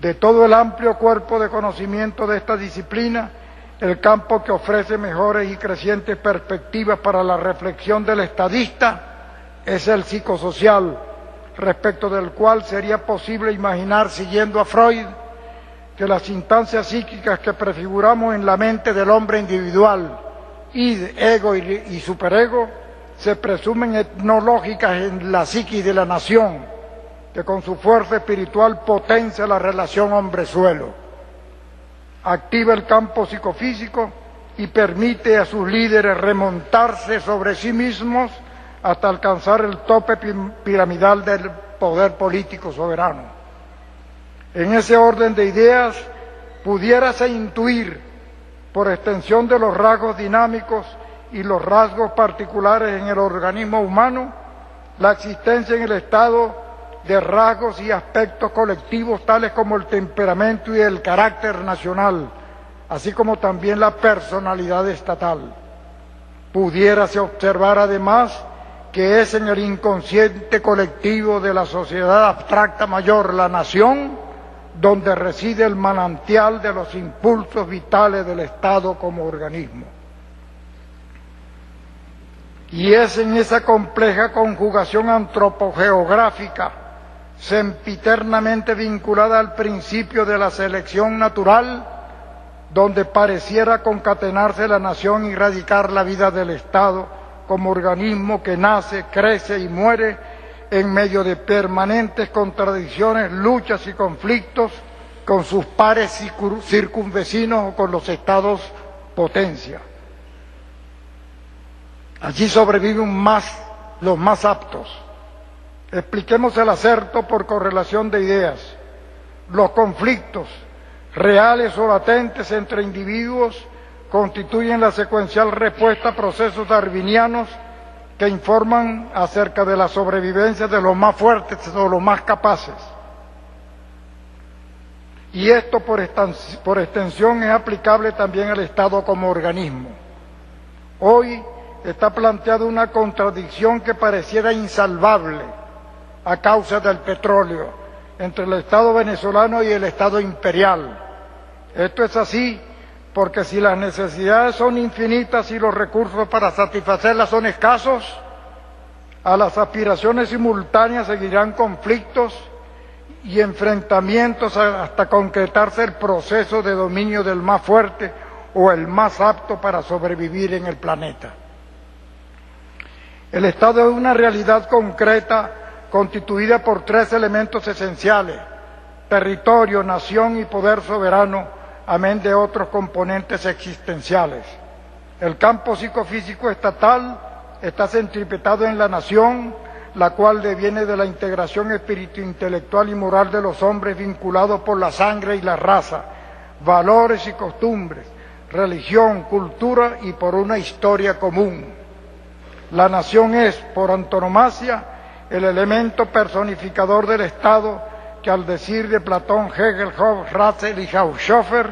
De todo el amplio cuerpo de conocimiento de esta disciplina, el campo que ofrece mejores y crecientes perspectivas para la reflexión del estadista es el psicosocial, respecto del cual sería posible imaginar, siguiendo a Freud, que las instancias psíquicas que prefiguramos en la mente del hombre individual, id, ego y superego, se presumen etnológicas en la psiquis de la nación, que con su fuerza espiritual potencia la relación hombre-suelo, activa el campo psicofísico y permite a sus líderes remontarse sobre sí mismos hasta alcanzar el tope piramidal del poder político soberano. En ese orden de ideas, pudiérase intuir, por extensión de los rasgos dinámicos y los rasgos particulares en el organismo humano, la existencia en el Estado de rasgos y aspectos colectivos tales como el temperamento y el carácter nacional, así como también la personalidad estatal. Pudiérase observar además que es en el inconsciente colectivo de la sociedad abstracta mayor, la nación, donde reside el manantial de los impulsos vitales del Estado como organismo. Y es en esa compleja conjugación antropogeográfica, sempiternamente vinculada al principio de la selección natural, donde pareciera concatenarse la nación y radicar la vida del Estado como organismo que nace, crece y muere en medio de permanentes contradicciones, luchas y conflictos con sus pares circunvecinos o con los estados potencia. Allí sobreviven los más aptos. Expliquemos el acerto por correlación de ideas. Los conflictos, reales o latentes entre individuos, constituyen la secuencial respuesta a procesos darwinianos que informan acerca de la sobrevivencia de los más fuertes o los más capaces. Y esto por extensión es aplicable también al Estado como organismo. Hoy está planteada una contradicción que pareciera insalvable a causa del petróleo entre el Estado venezolano y el Estado imperial. Esto es así porque si las necesidades son infinitas y los recursos para satisfacerlas son escasos, a las aspiraciones simultáneas seguirán conflictos y enfrentamientos hasta concretarse el proceso de dominio del más fuerte o el más apto para sobrevivir en el planeta. El Estado es una realidad concreta constituida por tres elementos esenciales: territorio, nación y poder soberano, amén de otros componentes existenciales. El campo psicofísico estatal está centripetado en la nación, la cual deviene de la integración espíritu intelectual y moral de los hombres vinculados por la sangre y la raza, valores y costumbres, religión, cultura y por una historia común. La nación es, por antonomasia, el elemento personificador del Estado que, al decir de Platón, Hegel, Hobbes, Russell y Haushofer,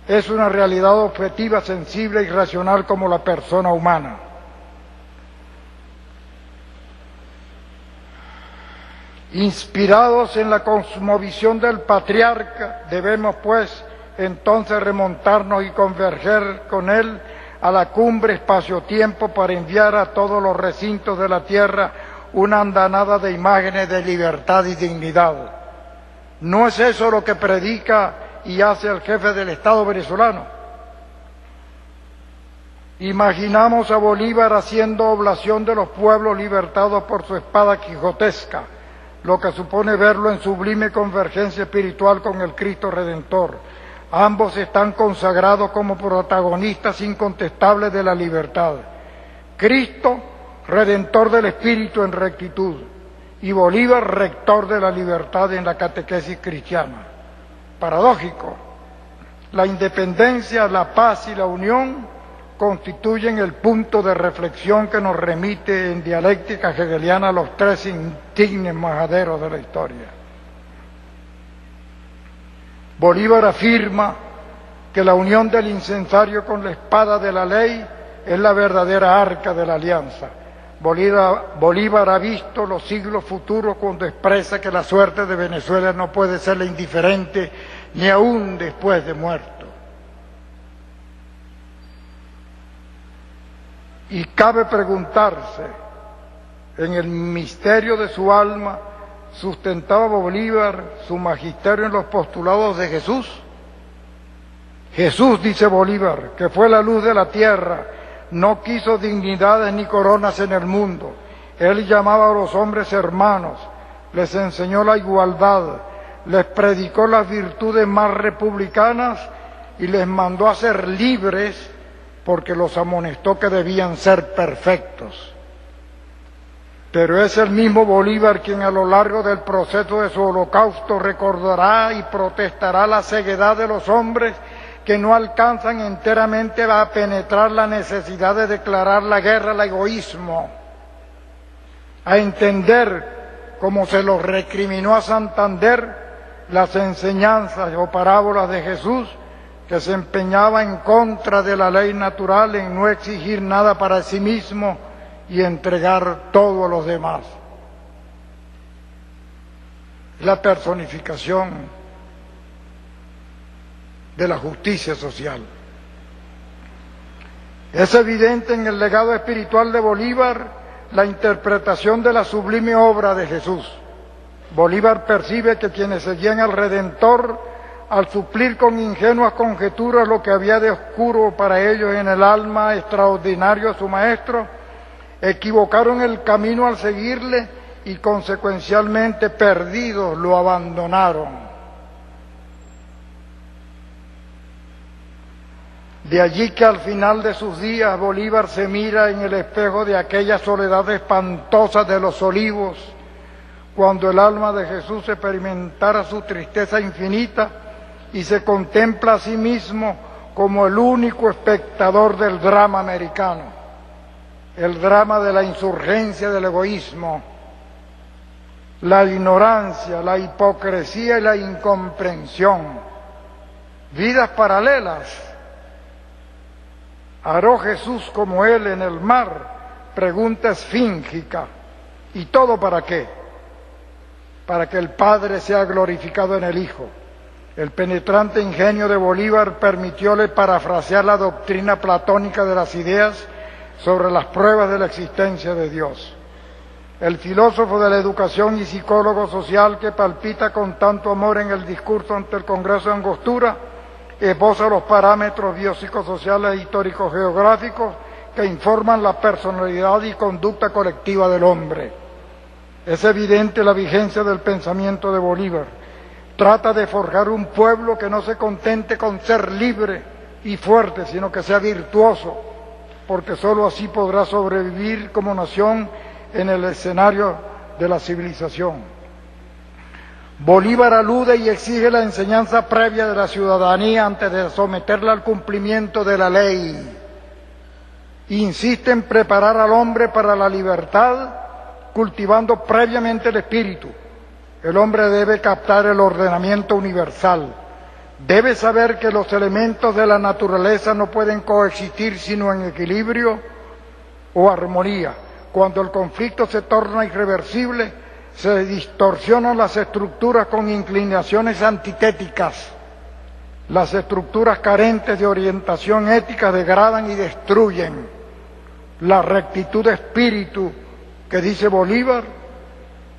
es una realidad objetiva, sensible y racional como la persona humana. Inspirados en la cosmovisión del patriarca, debemos pues entonces remontarnos y converger con él a la cumbre espacio-tiempo para enviar a todos los recintos de la tierra una andanada de imágenes de libertad y dignidad. ¿No es eso lo que predica y hace el jefe del Estado venezolano? Imaginamos a Bolívar haciendo oblación de los pueblos libertados por su espada quijotesca, lo que supone verlo en sublime convergencia espiritual con el Cristo Redentor. Ambos están consagrados como protagonistas incontestables de la libertad. Cristo, Redentor del Espíritu en rectitud, y Bolívar, rector de la libertad en la catequesis cristiana. Paradójico, la independencia, la paz y la unión constituyen el punto de reflexión que nos remite en dialéctica hegeliana a los tres insignes majaderos de la historia. Bolívar afirma que la unión del incensario con la espada de la ley es la verdadera arca de la alianza. Bolívar ha visto los siglos futuros cuando expresa que la suerte de Venezuela no puede serle indiferente ni aún después de muerto. Y cabe preguntarse, en el misterio de su alma, ¿sustentaba Bolívar su magisterio en los postulados de Jesús? Jesús, dice Bolívar, que fue la luz de la tierra, no quiso dignidades ni coronas en el mundo. Él llamaba a los hombres hermanos, les enseñó la igualdad, les predicó las virtudes más republicanas y les mandó a ser libres porque los amonestó que debían ser perfectos. Pero es el mismo Bolívar quien a lo largo del proceso de su holocausto recordará y protestará la ceguedad de los hombres que no alcanzan enteramente a penetrar la necesidad de declarar la guerra al egoísmo, a entender, como se los recriminó a Santander, las enseñanzas o parábolas de Jesús, que se empeñaba en contra de la ley natural, en no exigir nada para sí mismo y entregar todo a los demás. La personificación de la justicia social. Es evidente en el legado espiritual de Bolívar la interpretación de la sublime obra de Jesús. Bolívar percibe que quienes seguían al Redentor, al suplir con ingenuas conjeturas lo que había de oscuro para ellos en el alma extraordinario a su Maestro, equivocaron el camino al seguirle y consecuencialmente perdidos lo abandonaron. De allí que al final de sus días Bolívar se mira en el espejo de aquella soledad espantosa de los olivos, cuando el alma de Jesús experimentara su tristeza infinita y se contempla a sí mismo como el único espectador del drama americano, el drama de la insurgencia del egoísmo, la ignorancia, la hipocresía y la incomprensión, vidas paralelas. ¿Haró Jesús como él en el mar? Pregunta esfíngica. ¿Y todo para qué? para que el Padre sea glorificado en el Hijo. El penetrante ingenio de Bolívar permitióle parafrasear la doctrina platónica de las ideas sobre las pruebas de la existencia de Dios. El filósofo de la educación y psicólogo social que palpita con tanto amor en el discurso ante el Congreso de Angostura, esboza los parámetros biopsicosociales e histórico-geográficos que informan la personalidad y conducta colectiva del hombre. Es evidente la vigencia del pensamiento de Bolívar. Trata de forjar un pueblo que no se contente con ser libre y fuerte, sino que sea virtuoso, porque sólo así podrá sobrevivir como nación en el escenario de la civilización. Bolívar alude y exige la enseñanza previa de la ciudadanía antes de someterla al cumplimiento de la ley. Insiste en preparar al hombre para la libertad, cultivando previamente el espíritu. El hombre debe captar el ordenamiento universal. Debe saber que los elementos de la naturaleza no pueden coexistir sino en equilibrio o armonía. Cuando el conflicto se torna irreversible, se distorsionan las estructuras con inclinaciones antitéticas. Las estructuras carentes de orientación ética degradan y destruyen. La rectitud de espíritu que dice Bolívar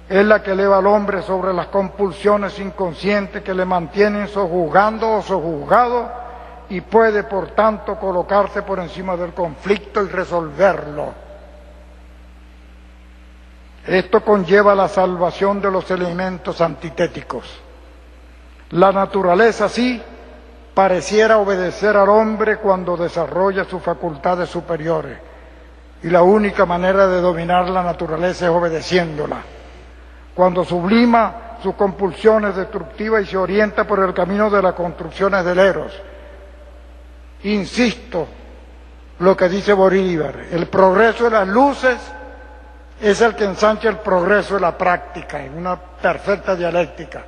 es la que eleva al hombre sobre las compulsiones inconscientes que le mantienen sojuzgando o sojuzgado y puede, por tanto, colocarse por encima del conflicto y resolverlo. Esto conlleva la salvación de los elementos antitéticos. La naturaleza, sí, pareciera obedecer al hombre cuando desarrolla sus facultades superiores. Y la única manera de dominar la naturaleza es obedeciéndola. Cuando sublima sus compulsiones destructivas y se orienta por el camino de las construcciones del Eros. Insisto, lo que dice Bolívar, el progreso de las luces es el que ensancha el progreso de la práctica, en una perfecta dialéctica.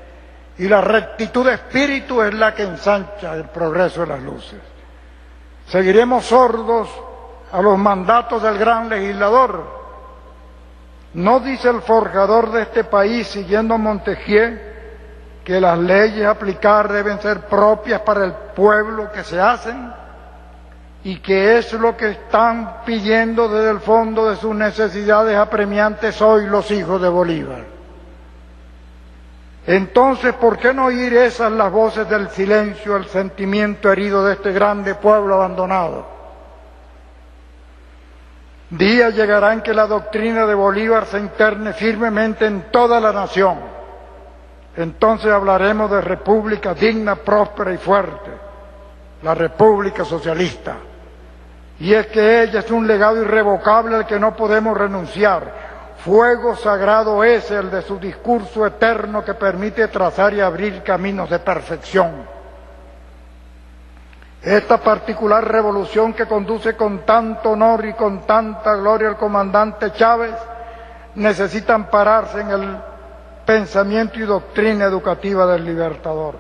Y la rectitud de espíritu es la que ensancha el progreso de las luces. Seguiremos sordos a los mandatos del gran legislador. ¿No dice el forjador de este país, siguiendo a Montesquieu, que las leyes a aplicar deben ser propias para el pueblo que se hacen? Y que es lo que están pidiendo desde el fondo de sus necesidades apremiantes hoy los hijos de Bolívar. Entonces, ¿por qué no oír esas las voces del silencio, el sentimiento herido de este grande pueblo abandonado? Día llegará en que la doctrina de Bolívar se interne firmemente en toda la nación. Entonces hablaremos de república digna, próspera y fuerte, la república socialista. Y es que ella es un legado irrevocable al que no podemos renunciar. Fuego sagrado es el de su discurso eterno que permite trazar y abrir caminos de perfección. Esta particular revolución que conduce con tanto honor y con tanta gloria el comandante Chávez necesita ampararse en el pensamiento y doctrina educativa del Libertador.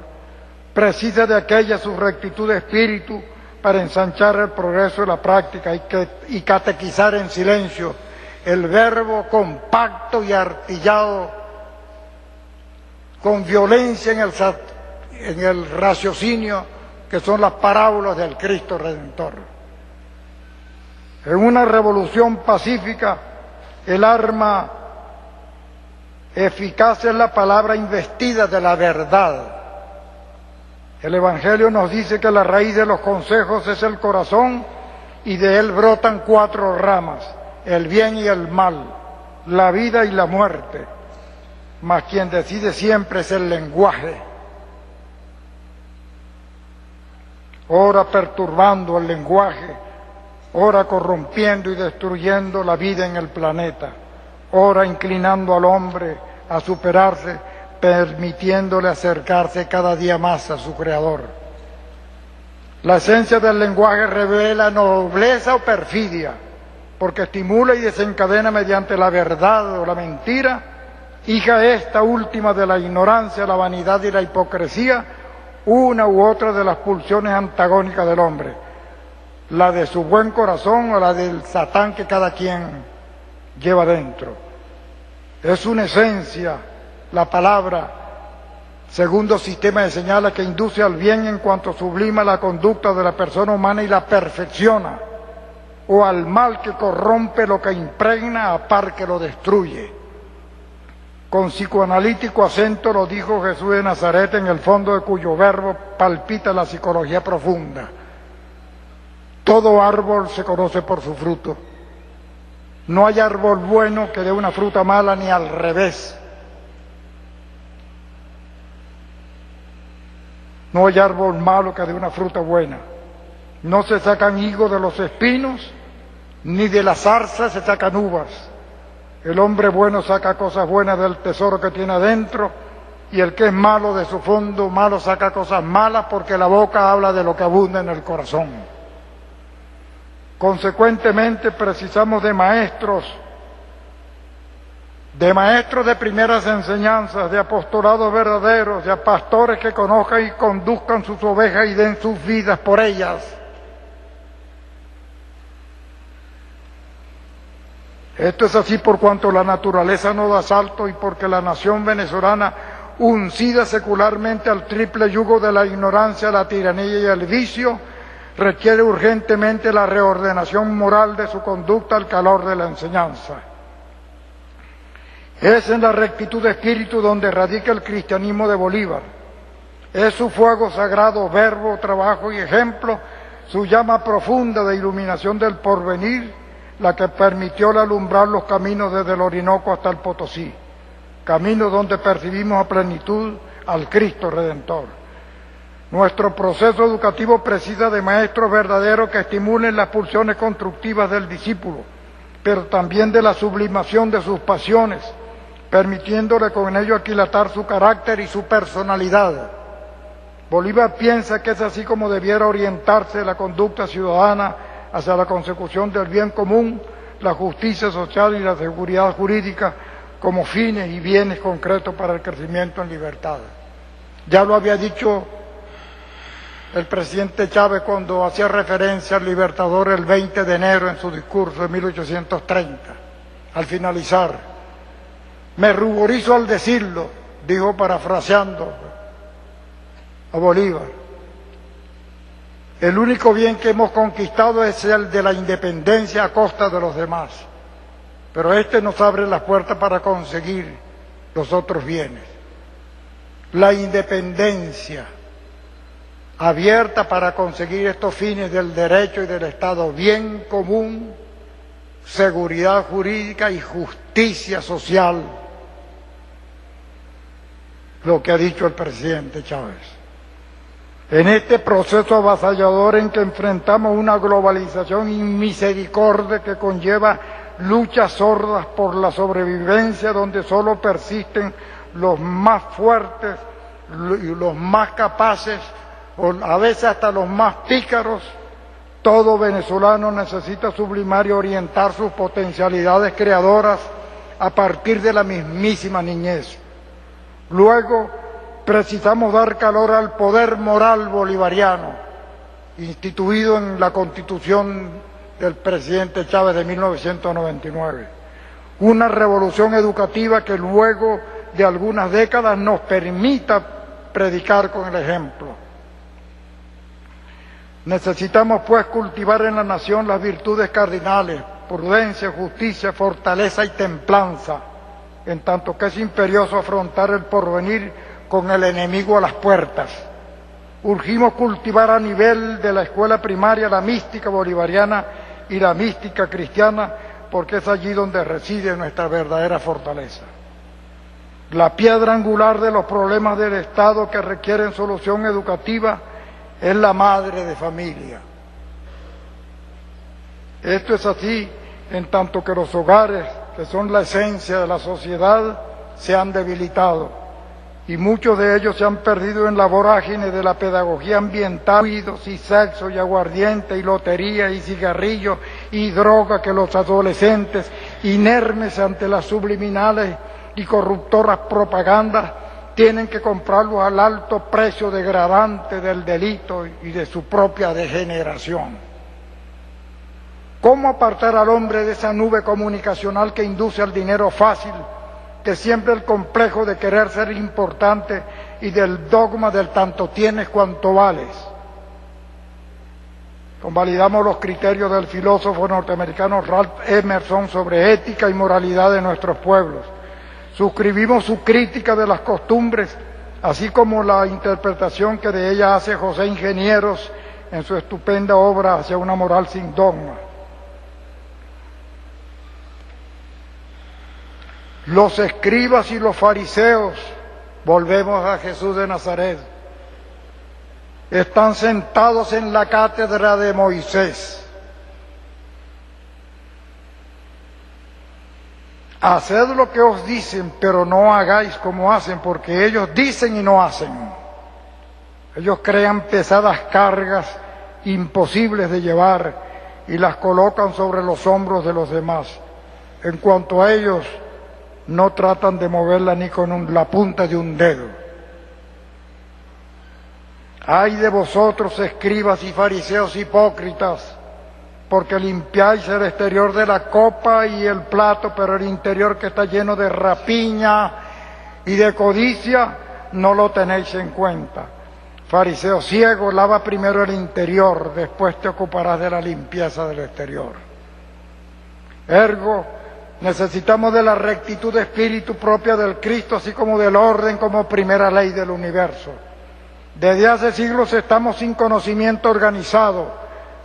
Precisa de aquella su rectitud de espíritu para ensanchar el progreso de la práctica y catequizar en silencio el verbo compacto y artillado con violencia en el raciocinio que son las parábolas del Cristo Redentor. En una revolución pacífica, el arma eficaz es la palabra investida de la verdad. El Evangelio nos dice que la raíz de los consejos es el corazón y de él brotan 4 ramas, el bien y el mal, la vida y la muerte. Mas quien decide siempre es el lenguaje. Ora perturbando el lenguaje, ora corrompiendo y destruyendo la vida en el planeta, ora inclinando al hombre a superarse, permitiéndole acercarse cada día más a su Creador. La esencia del lenguaje revela nobleza o perfidia, porque estimula y desencadena mediante la verdad o la mentira, hija esta última de la ignorancia, la vanidad y la hipocresía, una u otra de las pulsiones antagónicas del hombre, la de su buen corazón o la del Satán que cada quien lleva dentro. Es una esencia la palabra, segundo sistema de señales que induce al bien en cuanto sublima la conducta de la persona humana y la perfecciona, o al mal que corrompe lo que impregna a par que lo destruye. Con psicoanalítico acento lo dijo Jesús de Nazaret, en el fondo de cuyo verbo palpita la psicología profunda. Todo árbol se conoce por su fruto. No hay árbol bueno que dé una fruta mala, ni al revés. No hay árbol malo que dé una fruta buena. No se sacan higos de los espinos, ni de las zarzas se sacan uvas. El hombre bueno saca cosas buenas del tesoro que tiene adentro, y el que es malo de su fondo malo saca cosas malas, porque la boca habla de lo que abunda en el corazón. Consecuentemente precisamos de maestros de primeras enseñanzas, de apostolados verdaderos, de pastores que conozcan y conduzcan sus ovejas y den sus vidas por ellas. Esto es así por cuanto la naturaleza no da salto y porque la nación venezolana, uncida secularmente al triple yugo de la ignorancia, la tiranía y el vicio, requiere urgentemente la reordenación moral de su conducta al calor de la enseñanza. Es en la rectitud de espíritu donde radica el cristianismo de Bolívar. Es su fuego sagrado, verbo, trabajo y ejemplo, su llama profunda de iluminación del porvenir, la que permitió alumbrar los caminos desde el Orinoco hasta el Potosí, caminos donde percibimos a plenitud al Cristo Redentor. Nuestro proceso educativo precisa de maestros verdaderos que estimulen las pulsiones constructivas del discípulo, pero también de la sublimación de sus pasiones, permitiéndole con ello aquilatar su carácter y su personalidad. Bolívar piensa que es así como debiera orientarse la conducta ciudadana hacia la consecución del bien común, la justicia social y la seguridad jurídica como fines y bienes concretos para el crecimiento en libertad. Ya lo había dicho el presidente Chávez cuando hacía referencia al Libertador el 20 de enero en su discurso de 1830. Al finalizar, me ruborizo al decirlo, dijo parafraseando a Bolívar. El único bien que hemos conquistado es el de la independencia a costa de los demás, pero este nos abre las puertas para conseguir los otros bienes. La independencia abierta para conseguir estos fines del derecho y del Estado, bien común, seguridad jurídica y justicia social, lo que ha dicho el presidente Chávez. En este proceso avasallador en que enfrentamos una globalización inmisericordia que conlleva luchas sordas por la sobrevivencia, donde solo persisten los más fuertes y los más capaces, o a veces hasta los más pícaros, todo venezolano necesita sublimar y orientar sus potencialidades creadoras a partir de la mismísima niñez. Luego, precisamos dar calor al poder moral bolivariano, instituido en la Constitución del presidente Chávez de 1999. Una revolución educativa que luego de algunas décadas nos permita predicar con el ejemplo. Necesitamos pues cultivar en la nación las virtudes cardinales, prudencia, justicia, fortaleza y templanza, en tanto que es imperioso afrontar el porvenir con el enemigo a las puertas. Urgimos cultivar a nivel de la escuela primaria la mística bolivariana y la mística cristiana, porque es allí donde reside nuestra verdadera fortaleza. La piedra angular de los problemas del Estado que requieren solución educativa es la madre de familia. Esto es así en tanto que los hogares, que son la esencia de la sociedad, se han debilitado y muchos de ellos se han perdido en la vorágine de la pedagogía ambiental, ruidos y sexo y aguardiente y lotería y cigarrillo y droga que los adolescentes, inermes ante las subliminales y corruptoras propagandas, tienen que comprarlos al alto precio degradante del delito y de su propia degeneración. ¿Cómo apartar al hombre de esa nube comunicacional que induce al dinero fácil que siempre el complejo de querer ser importante y del dogma del tanto tienes cuanto vales. Convalidamos los criterios del filósofo norteamericano Ralph Emerson sobre ética y moralidad de nuestros pueblos. Suscribimos su crítica de las costumbres, así como la interpretación que de ella hace José Ingenieros en su estupenda obra Hacia una moral sin dogma. Los escribas y los fariseos, volvemos a Jesús de Nazaret, están sentados en la cátedra de Moisés. Haced lo que os dicen, pero no hagáis como hacen, porque ellos dicen y no hacen. Ellos crean pesadas cargas imposibles de llevar y las colocan sobre los hombros de los demás. En cuanto a ellos, no tratan de moverla ni con la punta de un dedo. Ay de vosotros, escribas y fariseos hipócritas, porque limpiáis el exterior de la copa y el plato, pero el interior, que está lleno de rapiña y de codicia, no lo tenéis en cuenta. Fariseo ciego, lava primero el interior, después te ocuparás de la limpieza del exterior. Ergo, necesitamos de la rectitud de espíritu propia del Cristo, así como del orden como primera ley del universo. Desde hace siglos estamos sin conocimiento organizado,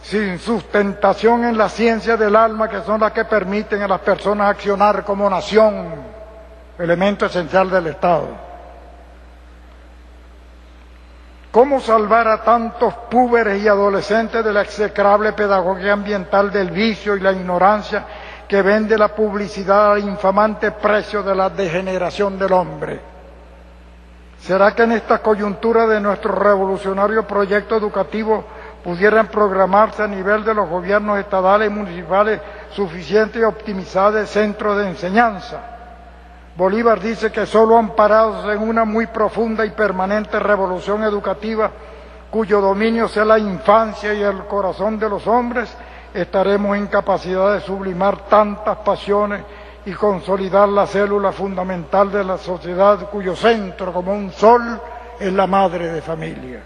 sin sustentación en la ciencia del alma, que son las que permiten a las personas accionar como nación, elemento esencial del Estado. ¿Cómo salvar a tantos púberes y adolescentes de la execrable pedagogía ambiental del vicio y la ignorancia que vende la publicidad al infamante precio de la degeneración del hombre? ¿Será que en esta coyuntura de nuestro revolucionario proyecto educativo pudieran programarse a nivel de los gobiernos estatales y municipales suficientes y optimizados centros de enseñanza? Bolívar dice que solo amparados en una muy profunda y permanente revolución educativa, cuyo dominio sea la infancia y el corazón de los hombres, estaremos en capacidad de sublimar tantas pasiones y consolidar la célula fundamental de la sociedad, cuyo centro, como un sol, es la madre de familia.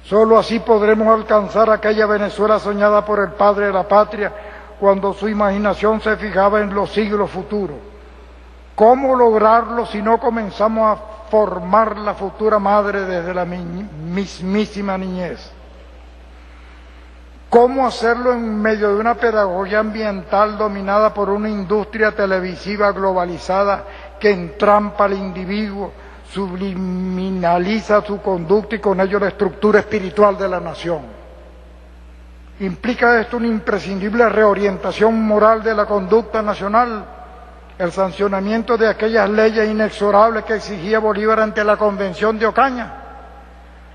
Solo así podremos alcanzar aquella Venezuela soñada por el padre de la patria, cuando su imaginación se fijaba en los siglos futuros. ¿Cómo lograrlo si no comenzamos a formar la futura madre desde la mismísima niñez? ¿Cómo hacerlo en medio de una pedagogía ambiental dominada por una industria televisiva globalizada que entrampa al individuo, subliminaliza su conducta y con ello la estructura espiritual de la nación? ¿Implica esto una imprescindible reorientación moral de la conducta nacional? El sancionamiento de aquellas leyes inexorables que exigía Bolívar ante la Convención de Ocaña,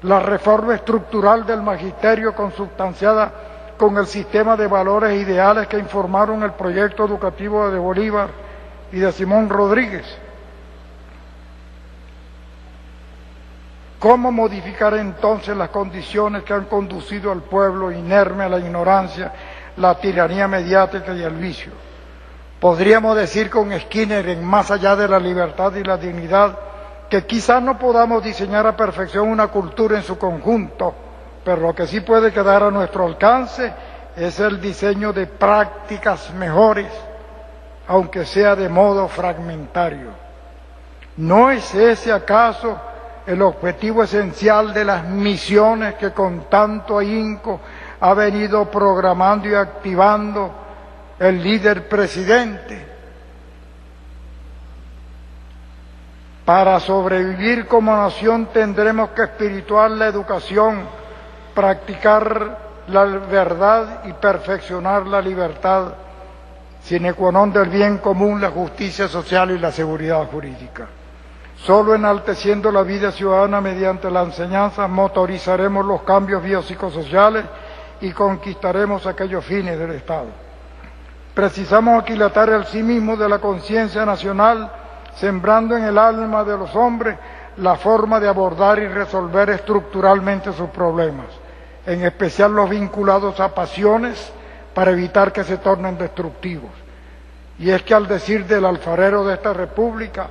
la reforma estructural del magisterio consubstanciada con el sistema de valores e ideales que informaron el proyecto educativo de Bolívar y de Simón Rodríguez. ¿Cómo modificar entonces las condiciones que han conducido al pueblo inerme a la ignorancia, la tiranía mediática y el vicio? Podríamos decir con Skinner, en Más allá de la libertad y la dignidad, que quizás no podamos diseñar a perfección una cultura en su conjunto, pero lo que sí puede quedar a nuestro alcance es el diseño de prácticas mejores, aunque sea de modo fragmentario. ¿No es ese acaso el objetivo esencial de las misiones que con tanto ahínco ha venido programando y activando el líder presidente? Para sobrevivir como nación tendremos que espirituar la educación, practicar la verdad y perfeccionar la libertad, sine qua non del bien común, la justicia social y la seguridad jurídica. Solo enalteciendo la vida ciudadana mediante la enseñanza motorizaremos los cambios biopsicosociales y conquistaremos aquellos fines del Estado. Precisamos aquilatar el sí mismo de la conciencia nacional, sembrando en el alma de los hombres la forma de abordar y resolver estructuralmente sus problemas, en especial los vinculados a pasiones, para evitar que se tornen destructivos. Y es que al decir del alfarero de esta república,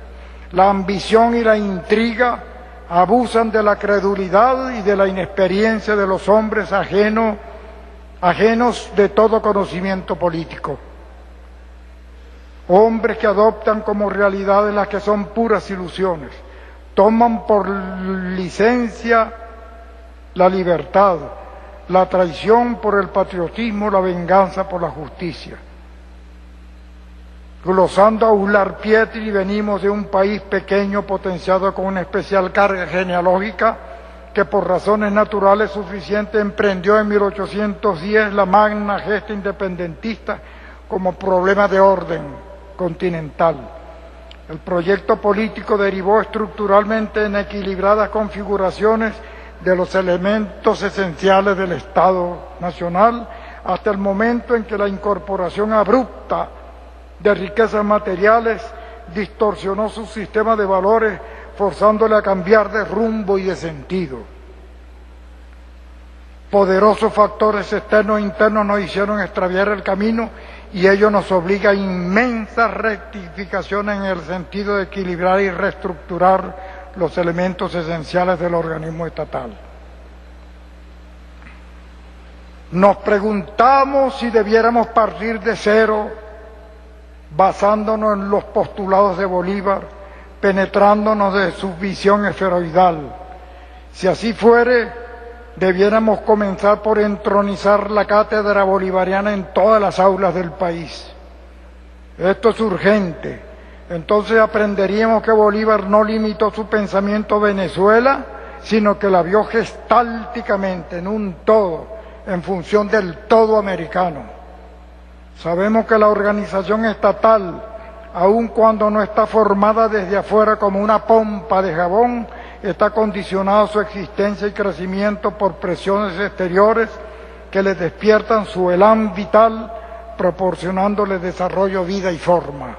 la ambición y la intriga abusan de la credulidad y de la inexperiencia de los hombres ajenos de todo conocimiento político. Hombres que adoptan como realidades las que son puras ilusiones, toman por licencia la libertad, la traición por el patriotismo, la venganza por la justicia. Glosando a Aular Pietri, venimos de un país pequeño potenciado con una especial carga genealógica que por razones naturales suficientes emprendió en 1810 la magna gesta independentista como problema de orden continental. El proyecto político derivó estructuralmente en equilibradas configuraciones de los elementos esenciales del Estado Nacional hasta el momento en que la incorporación abrupta de riquezas materiales distorsionó su sistema de valores, forzándole a cambiar de rumbo y de sentido. Poderosos factores externos e internos nos hicieron extraviar el camino y ello nos obliga a inmensas rectificaciones en el sentido de equilibrar y reestructurar los elementos esenciales del organismo estatal. Nos preguntamos si debiéramos partir de cero, basándonos en los postulados de Bolívar, penetrándonos de su visión esferoidal. Si así fuere, debiéramos comenzar por entronizar la cátedra bolivariana en todas las aulas del país. Esto es urgente. Entonces aprenderíamos que Bolívar no limitó su pensamiento a Venezuela, sino que la vio gestálticamente en un todo, en función del todo americano. Sabemos que la organización estatal, aun cuando no está formada desde afuera como una pompa de jabón, está condicionada su existencia y crecimiento por presiones exteriores que le despiertan su elán vital, proporcionándole desarrollo, vida y forma.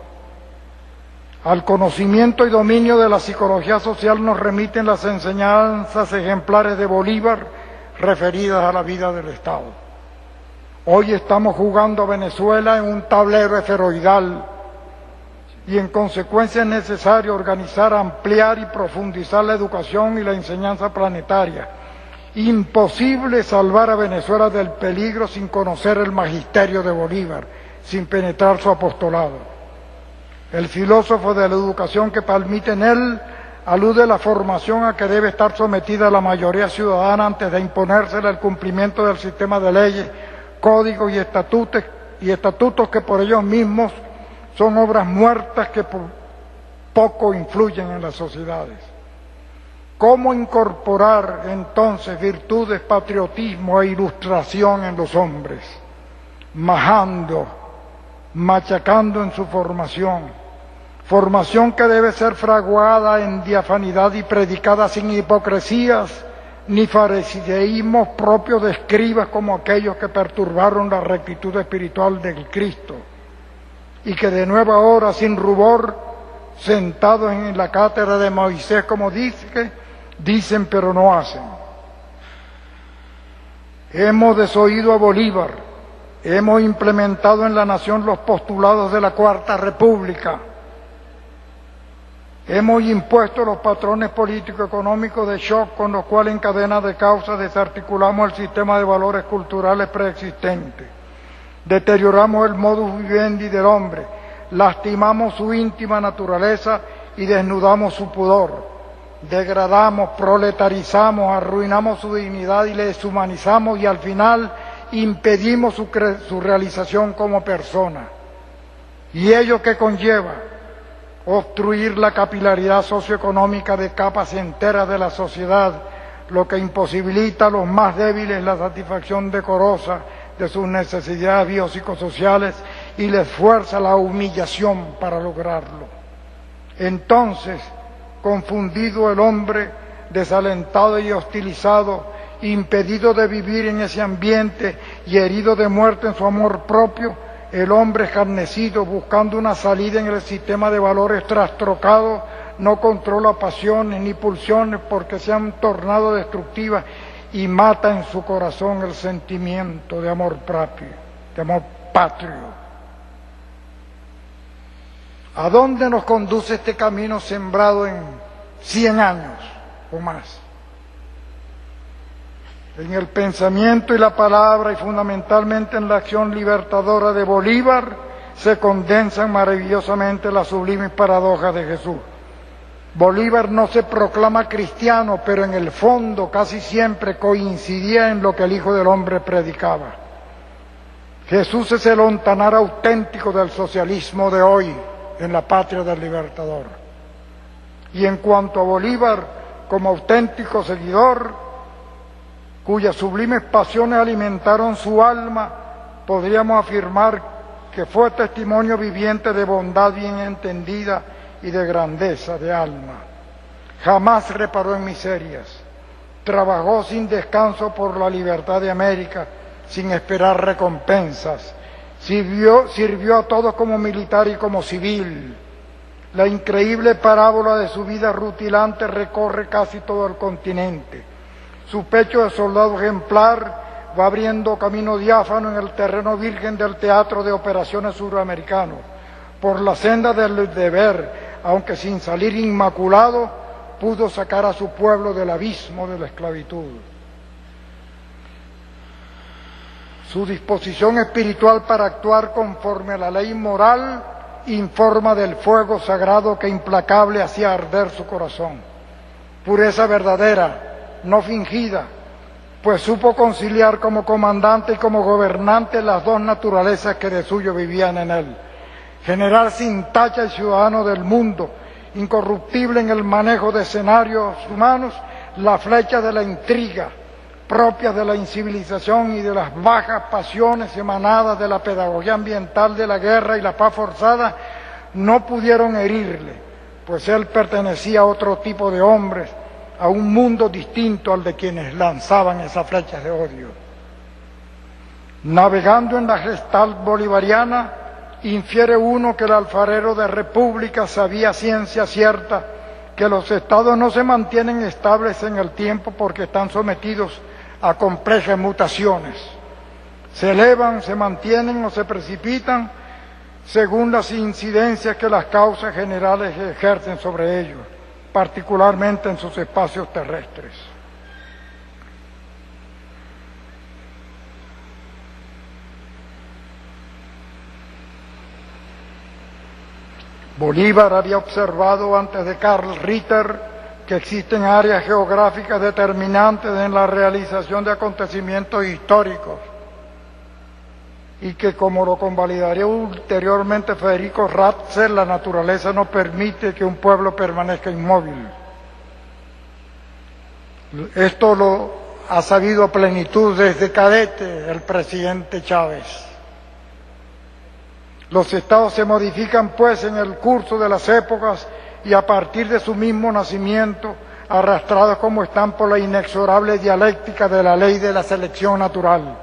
Al conocimiento y dominio de la psicología social nos remiten las enseñanzas ejemplares de Bolívar referidas a la vida del Estado. Hoy estamos jugando a Venezuela en un tablero esferoidal y en consecuencia es necesario organizar, ampliar y profundizar la educación y la enseñanza planetaria. Imposible salvar a Venezuela del peligro sin conocer el magisterio de Bolívar, sin penetrar su apostolado. El filósofo de la educación que palmite en él alude a la formación a que debe estar sometida la mayoría ciudadana antes de imponérsela el cumplimiento del sistema de leyes, códigos y estatutos que por ellos mismos son obras muertas que poco influyen en las sociedades. ¿Cómo incorporar entonces virtudes, patriotismo e ilustración en los hombres? Majando, machacando en su formación que debe ser fraguada en diafanidad y predicada sin hipocresías ni fariseísmos propios de escribas como aquellos que perturbaron la rectitud espiritual del Cristo y que de nuevo ahora sin rubor, sentados en la cátedra de Moisés como dicen pero no hacen. Hemos desoído a Bolívar, hemos implementado en la nación los postulados de la Cuarta República, hemos impuesto los patrones político-económicos de shock con los cuales en cadena de causas desarticulamos el sistema de valores culturales preexistentes, deterioramos el modus vivendi del hombre, lastimamos su íntima naturaleza y desnudamos su pudor, degradamos, proletarizamos, arruinamos su dignidad y le deshumanizamos y al final impedimos su realización como persona. ¿Y ello qué conlleva? Obstruir la capilaridad socioeconómica de capas enteras de la sociedad, lo que imposibilita a los más débiles la satisfacción decorosa de sus necesidades biopsicosociales y les fuerza la humillación para lograrlo. Entonces, confundido el hombre, desalentado y hostilizado, impedido de vivir en ese ambiente y herido de muerte en su amor propio, el hombre escarnecido, buscando una salida en el sistema de valores trastrocado, no controla pasiones ni pulsiones porque se han tornado destructivas y mata en su corazón el sentimiento de amor propio, de amor patrio. ¿A dónde nos conduce este camino sembrado en 100 años o más? En el pensamiento y la palabra y fundamentalmente en la acción libertadora de Bolívar se condensan maravillosamente las sublimes paradojas de Jesús. Bolívar no se proclama cristiano, pero en el fondo casi siempre coincidía en lo que el Hijo del Hombre predicaba. Jesús es el hontanar auténtico del socialismo de hoy en la patria del Libertador. Y en cuanto a Bolívar, como auténtico seguidor, cuyas sublimes pasiones alimentaron su alma, podríamos afirmar que fue testimonio viviente de bondad bien entendida y de grandeza de alma. Jamás reparó en miserias, trabajó sin descanso por la libertad de América, sin esperar recompensas, sirvió a todos como militar y como civil. La increíble parábola de su vida rutilante recorre casi todo el continente. Su pecho de soldado ejemplar va abriendo camino diáfano en el terreno virgen del teatro de operaciones suramericano. Por la senda del deber, aunque sin salir inmaculado, pudo sacar a su pueblo del abismo de la esclavitud. Su disposición espiritual para actuar conforme a la ley moral informa del fuego sagrado que implacable hacía arder su corazón. Pureza verdadera, no fingida, pues supo conciliar como comandante y como gobernante las dos naturalezas que de suyo vivían en él. General sin tacha y ciudadano del mundo, incorruptible en el manejo de escenarios humanos, la flecha de la intriga, propias de la incivilización y de las bajas pasiones emanadas de la pedagogía ambiental de la guerra y la paz forzada, no pudieron herirle, pues él pertenecía a otro tipo de hombres, a un mundo distinto al de quienes lanzaban esas flechas de odio. Navegando en la gestalt bolivariana, infiere uno que el alfarero de república sabía ciencia cierta que los estados no se mantienen estables en el tiempo porque están sometidos a complejas mutaciones. Se elevan, se mantienen o se precipitan según las incidencias que las causas generales ejercen sobre ellos, particularmente en sus espacios terrestres. Bolívar había observado antes de Carl Ritter que existen áreas geográficas determinantes en la realización de acontecimientos históricos y que, como lo convalidaría ulteriormente Federico Ratzel, la naturaleza no permite que un pueblo permanezca inmóvil. Esto lo ha sabido a plenitud desde cadete el presidente Chávez. Los estados se modifican pues en el curso de las épocas y a partir de su mismo nacimiento, arrastrados como están por la inexorable dialéctica de la ley de la selección natural.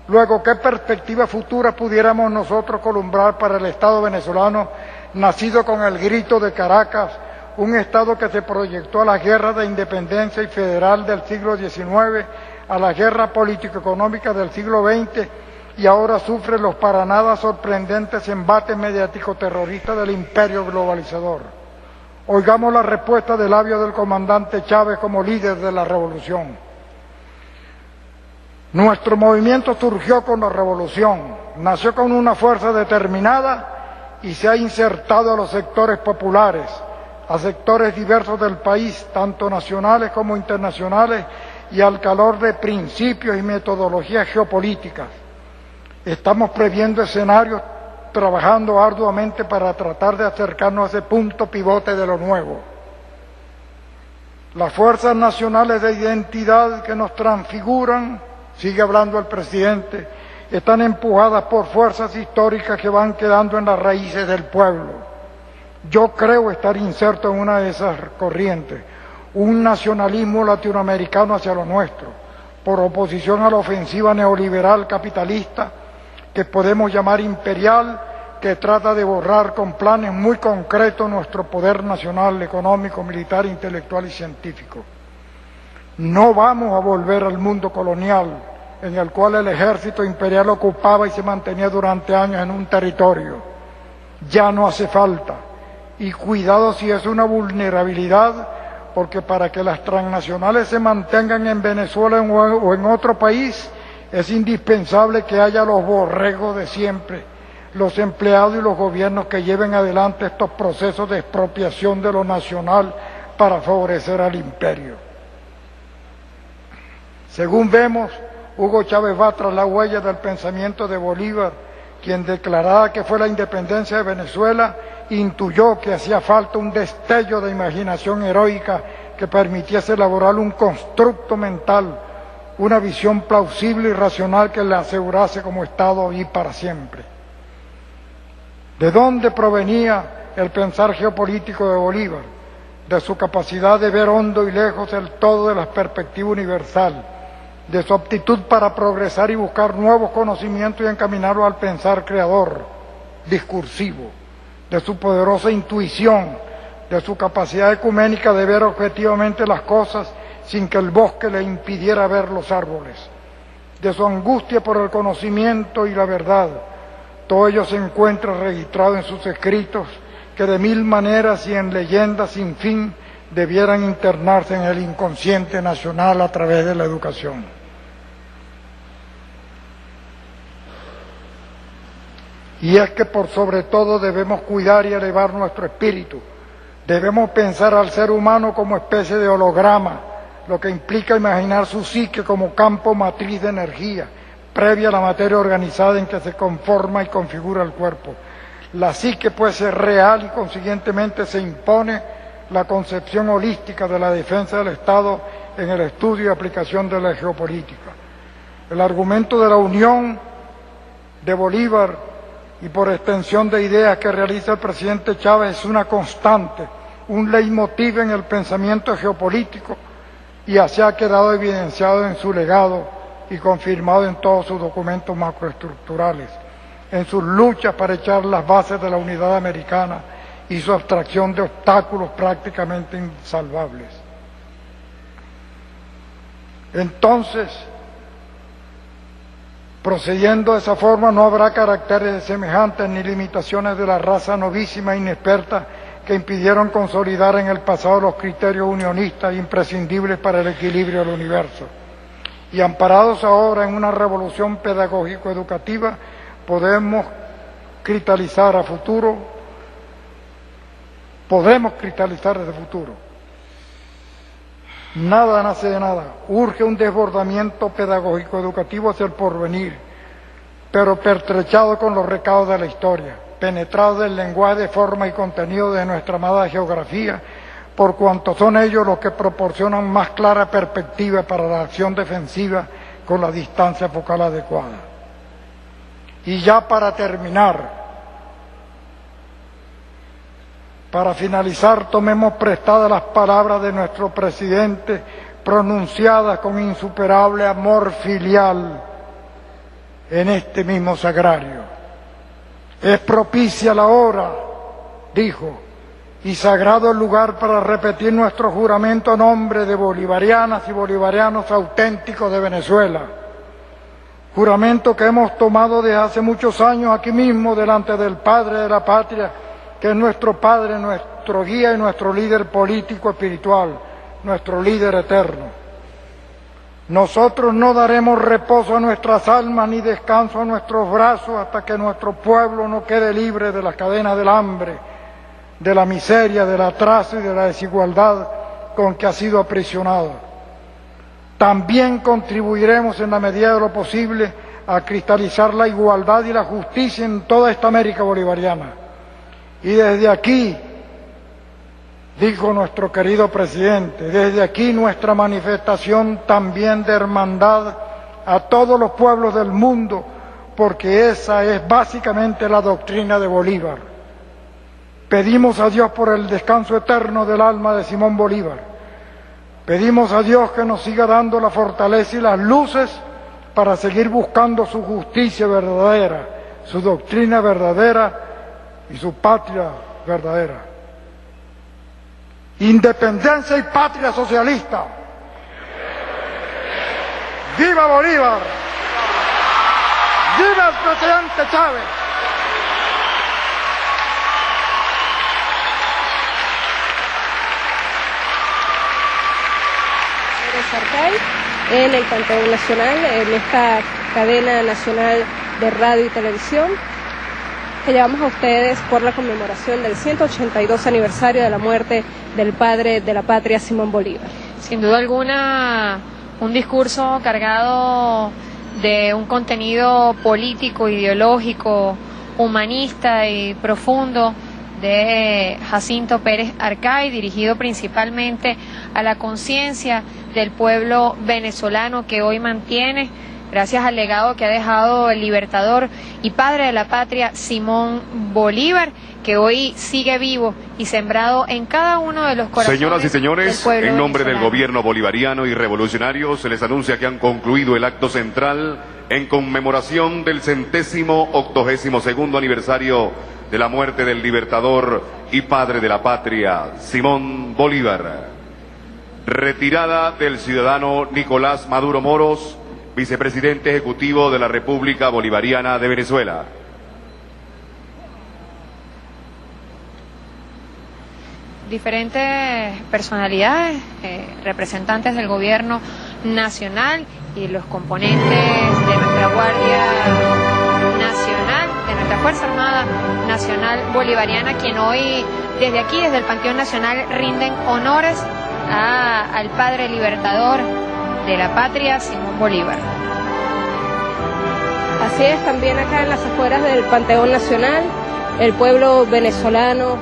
Luego, ¿qué perspectiva futura pudiéramos nosotros columbrar para el Estado venezolano, nacido con el grito de Caracas, un Estado que se proyectó a la guerra de independencia y federal del siglo XIX, a la guerra político-económica del siglo XX, y ahora sufre los para nada sorprendentes embates mediático-terroristas del imperio globalizador? Oigamos la respuesta de labios del comandante Chávez como líder de la revolución. Nuestro movimiento surgió con la revolución, nació con una fuerza determinada y se ha insertado a los sectores populares, a sectores diversos del país, tanto nacionales como internacionales, y al calor de principios y metodologías geopolíticas. Estamos previendo escenarios, trabajando arduamente para tratar de acercarnos a ese punto pivote de lo nuevo. Las fuerzas nacionales de identidad que nos transfiguran, sigue hablando el presidente, están empujadas por fuerzas históricas que van quedando en las raíces del pueblo. Yo creo estar inserto en una de esas corrientes, un nacionalismo latinoamericano hacia lo nuestro, por oposición a la ofensiva neoliberal capitalista, que podemos llamar imperial, que trata de borrar con planes muy concretos nuestro poder nacional, económico, militar, intelectual y científico. No vamos a volver al mundo colonial, en el cual el ejército imperial ocupaba y se mantenía durante años en un territorio. ya no hace falta. Y cuidado si es una vulnerabilidad, porque para que las transnacionales se mantengan en Venezuela o en otro país, es indispensable que haya los borregos de siempre, los empleados y los gobiernos que lleven adelante estos procesos de expropiación de lo nacional para favorecer al imperio. Según vemos, Hugo Chávez va tras la huella del pensamiento de Bolívar, quien declaraba que fue la independencia de Venezuela, intuyó que hacía falta un destello de imaginación heroica que permitiese elaborar un constructo mental, una visión plausible y racional que le asegurase como Estado y para siempre. ¿De dónde provenía el pensar geopolítico de Bolívar? De su capacidad de ver hondo y lejos el todo de la perspectiva universal, de su aptitud para progresar y buscar nuevos conocimientos y encaminarlo al pensar creador, discursivo, de su poderosa intuición, de su capacidad ecuménica de ver objetivamente las cosas sin que el bosque le impidiera ver los árboles, de su angustia por el conocimiento y la verdad. Todo ello se encuentra registrado en sus escritos, que de mil maneras y en leyendas sin fin debieran internarse en el inconsciente nacional a través de la educación. Y es que por sobre todo debemos cuidar y elevar nuestro espíritu. Debemos pensar al ser humano como especie de holograma, lo que implica imaginar su psique como campo matriz de energía, previa a la materia organizada en que se conforma y configura el cuerpo. La psique puede ser real y consiguientemente se impone la concepción holística de la defensa del Estado en el estudio y aplicación de la geopolítica. El argumento de la unión de Bolívar y por extensión de ideas que realiza el presidente Chávez es una constante, un leitmotiv en el pensamiento geopolítico, y así ha quedado evidenciado en su legado y confirmado en todos sus documentos macroestructurales, en sus luchas para echar las bases de la unidad americana y su abstracción de obstáculos prácticamente insalvables. Entonces, procediendo de esa forma, no habrá caracteres semejantes ni limitaciones de la raza novísima e inexperta que impidieron consolidar en el pasado los criterios unionistas imprescindibles para el equilibrio del universo. Y amparados ahora en una revolución pedagógico-educativa, podemos cristalizar ese futuro. Nada nace de nada. Urge un desbordamiento pedagógico-educativo hacia el porvenir, pero pertrechado con los recados de la historia, penetrado del lenguaje, forma y contenido de nuestra amada geografía, por cuanto son ellos los que proporcionan más clara perspectiva para la acción defensiva con la distancia focal adecuada. Y ya para terminar, para finalizar, tomemos prestadas las palabras de nuestro presidente, pronunciadas con insuperable amor filial en este mismo sagrario. Es propicia la hora, dijo, y sagrado el lugar para repetir nuestro juramento a nombre de bolivarianas y bolivarianos auténticos de Venezuela. Juramento que hemos tomado desde hace muchos años aquí mismo delante del Padre de la Patria, que es nuestro Padre, nuestro guía y nuestro líder político espiritual, nuestro líder eterno. Nosotros no daremos reposo a nuestras almas ni descanso a nuestros brazos hasta que nuestro pueblo no quede libre de las cadenas del hambre, de la miseria, del atraso y de la desigualdad con que ha sido aprisionado. También contribuiremos en la medida de lo posible a cristalizar la igualdad y la justicia en toda esta América bolivariana. Y desde aquí, dijo nuestro querido presidente, desde aquí nuestra manifestación también de hermandad a todos los pueblos del mundo, porque esa es básicamente la doctrina de Bolívar. Pedimos a Dios por el descanso eterno del alma de Simón Bolívar. Pedimos a Dios que nos siga dando la fortaleza y las luces para seguir buscando su justicia verdadera, su doctrina verdadera y su patria verdadera. Independencia y patria socialista. ¡Viva Bolívar! ¡Viva el presidente Chávez! Arcay en el Panteón Nacional, en esta cadena nacional de radio y televisión que llevamos a ustedes por la conmemoración del 182 aniversario de la muerte del padre de la patria, Simón Bolívar. Sin duda alguna, un discurso cargado de un contenido político, ideológico, humanista y profundo de Jacinto Pérez Arcay, dirigido principalmente a la conciencia del pueblo venezolano que hoy mantiene, gracias al legado que ha dejado el libertador y padre de la patria Simón Bolívar, que hoy sigue vivo y sembrado en cada uno de los corazones. Señoras y señores, en nombre del gobierno bolivariano y revolucionario, se les anuncia que han concluido el acto central en conmemoración del 182º aniversario de la muerte del libertador y padre de la patria, Simón Bolívar. Retirada del ciudadano Nicolás Maduro Moros, vicepresidente ejecutivo de la República Bolivariana de Venezuela. Diferentes personalidades, representantes del gobierno nacional y los componentes de nuestra Guardia Nacional, de nuestra Fuerza Armada Nacional Bolivariana, quien hoy desde aquí, desde el Panteón Nacional, rinden honores al padre libertador de la patria, Simón Bolívar. Así es, también acá en las afueras del Panteón Nacional, el pueblo venezolano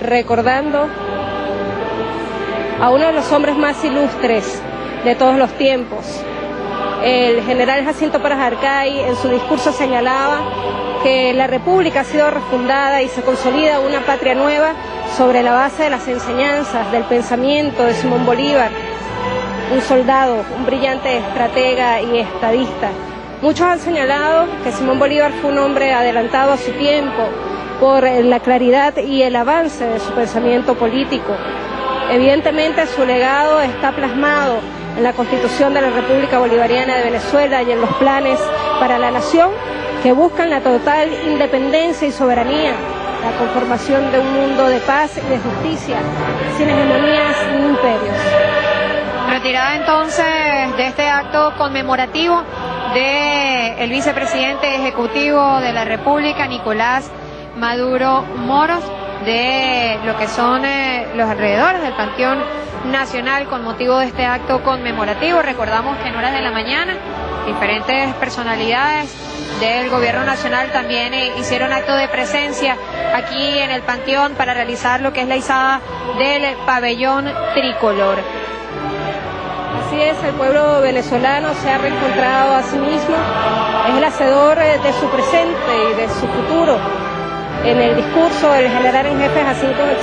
recordando a uno de los hombres más ilustres de todos los tiempos. El general Jacinto Pérez Arcay en su discurso señalaba que la República ha sido refundada y se consolida una patria nueva sobre la base de las enseñanzas, del pensamiento de Simón Bolívar, un soldado, un brillante estratega y estadista. Muchos han señalado que Simón Bolívar fue un hombre adelantado a su tiempo por la claridad y el avance de su pensamiento político. Evidentemente su legado está plasmado en la Constitución de la República Bolivariana de Venezuela y en los planes para la nación que buscan la total independencia y soberanía, la conformación de un mundo de paz y de justicia, sin hegemonías ni imperios. Retirada entonces de este acto conmemorativo del vicepresidente ejecutivo de la República, Nicolás Maduro Moros, de lo que son los alrededores del Panteón Nacional con motivo de este acto conmemorativo. Recordamos que en horas de la mañana diferentes personalidades del gobierno nacional también hicieron acto de presencia aquí en el Panteón para realizar lo que es la izada del pabellón tricolor. Así es, el pueblo venezolano se ha reencontrado a sí mismo, es el hacedor de su presente y de su futuro. En el discurso del general en jefe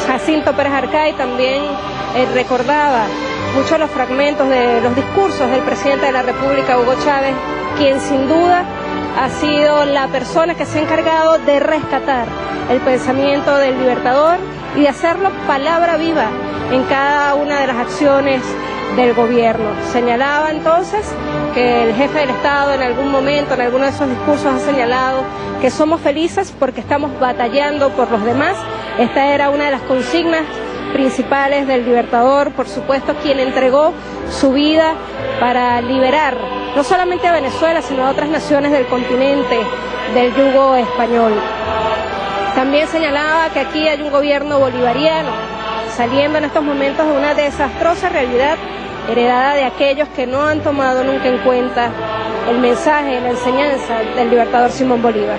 Jacinto Pérez Arcay también recordaba muchos de los fragmentos de los discursos del presidente de la República, Hugo Chávez, quien sin duda ha sido la persona que se ha encargado de rescatar el pensamiento del libertador y de hacerlo palabra viva en cada una de las acciones del gobierno. Señalaba entonces que el jefe del Estado en algún momento, en alguno de esos discursos, ha señalado que somos felices porque estamos batallando por los demás. Esta era una de las consignas principales del libertador, por supuesto, quien entregó su vida para liberar no solamente a Venezuela, sino a otras naciones del continente del yugo español. También señalaba que aquí hay un gobierno bolivariano, saliendo en estos momentos de una desastrosa realidad heredada de aquellos que no han tomado nunca en cuenta el mensaje, la enseñanza del libertador Simón Bolívar.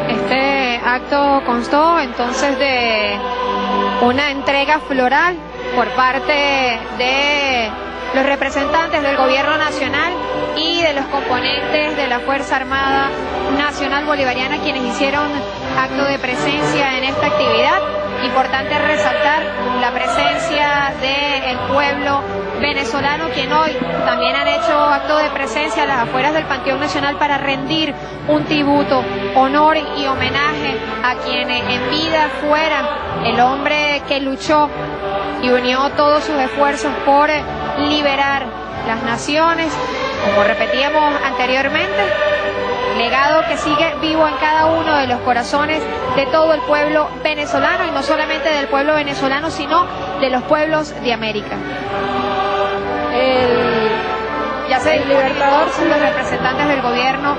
Este acto constó entonces de una entrega floral por parte de los representantes del gobierno nacional y de los componentes de la Fuerza Armada Nacional Bolivariana, quienes hicieron acto de presencia en esta actividad. Importante resaltar la presencia del pueblo venezolano, quien hoy también han hecho acto de presencia a las afueras del Panteón Nacional para rendir un tributo, honor y homenaje a quien en vida fuera el hombre que luchó y unió todos sus esfuerzos por liberar las naciones, como repetíamos anteriormente, legado que sigue vivo en cada uno de los corazones de todo el pueblo venezolano, y no solamente del pueblo venezolano, sino de los pueblos de América. Ya se el Libertador son los representantes del gobierno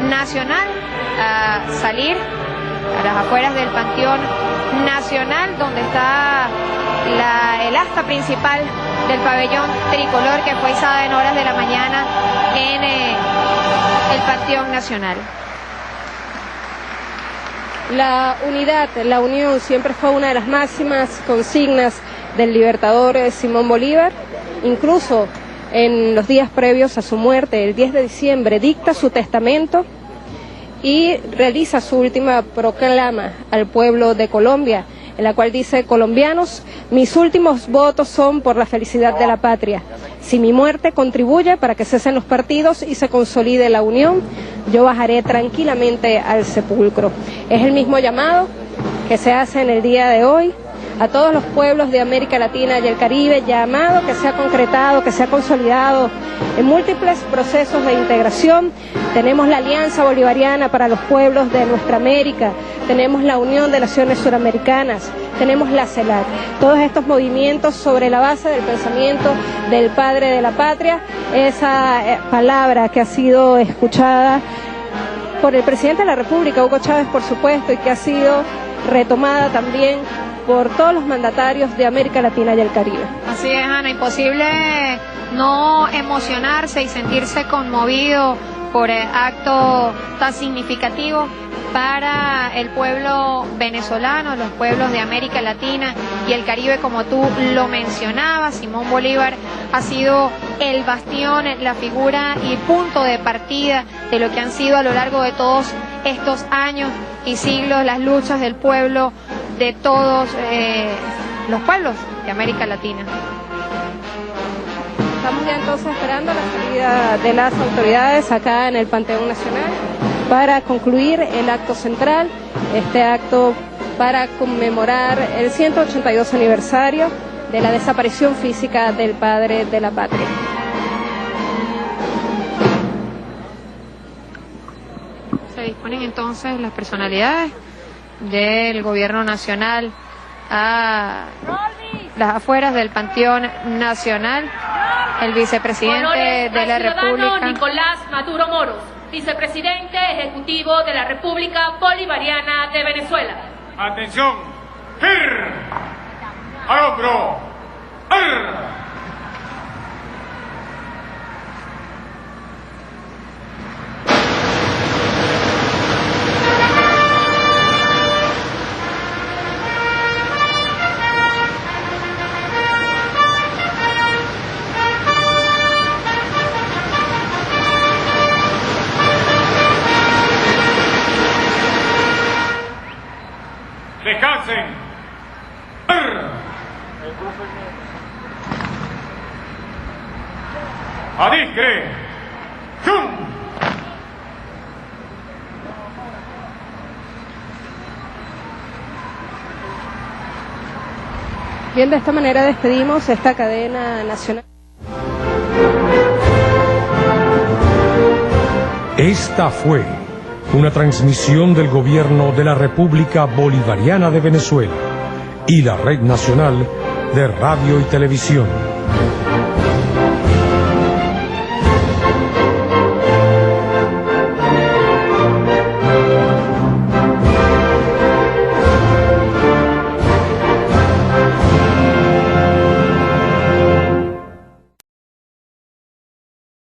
nacional a salir a las afueras del Panteón Nacional, donde está el asta principal del pabellón tricolor que fue izada en horas de la mañana en el Panteón Nacional. La unidad, la unión siempre fue una de las máximas consignas del libertador Simón Bolívar. Incluso en los días previos a su muerte, el 10 de diciembre, dicta su testamento y realiza su última proclama al pueblo de Colombia, en la cual dice: colombianos, mis últimos votos son por la felicidad de la patria. Si mi muerte contribuye para que cesen los partidos y se consolide la unión, yo bajaré tranquilamente al sepulcro. Es el mismo llamado que se hace en el día de hoy a todos los pueblos de América Latina y el Caribe, llamado que se ha concretado, que se ha consolidado en múltiples procesos de integración. Tenemos la Alianza Bolivariana para los Pueblos de Nuestra América, tenemos la Unión de Naciones Suramericanas, tenemos la CELAC. Todos estos movimientos sobre la base del pensamiento del padre de la patria, esa palabra que ha sido escuchada por el presidente de la República, Hugo Chávez, por supuesto, y que ha sido retomada también por todos los mandatarios de América Latina y el Caribe. Así es, Ana, imposible no emocionarse y sentirse conmovido por el acto tan significativo para el pueblo venezolano, los pueblos de América Latina y el Caribe, como tú lo mencionabas. Simón Bolívar ha sido el bastión, la figura y punto de partida de lo que han sido a lo largo de todos estos años y siglos las luchas del pueblo, de todos los pueblos de América Latina. Estamos ya entonces esperando la salida de las autoridades acá en el Panteón Nacional para concluir el acto central, este acto para conmemorar el 182 aniversario de la desaparición física del padre de la patria. Se disponen entonces las personalidades del gobierno nacional a las afueras del Panteón Nacional. El vicepresidente de la República, Nicolás Maduro Moros, vicepresidente ejecutivo de la República Bolivariana de Venezuela. Atención, ¡fir! ¡Al hombro! ¡Ar! ¡Descansen! ¡Adiscre! ¡Zum! Bien, de esta manera despedimos esta cadena nacional. Esta fue una transmisión del Gobierno de la República Bolivariana de Venezuela y la Red Nacional de Radio y Televisión.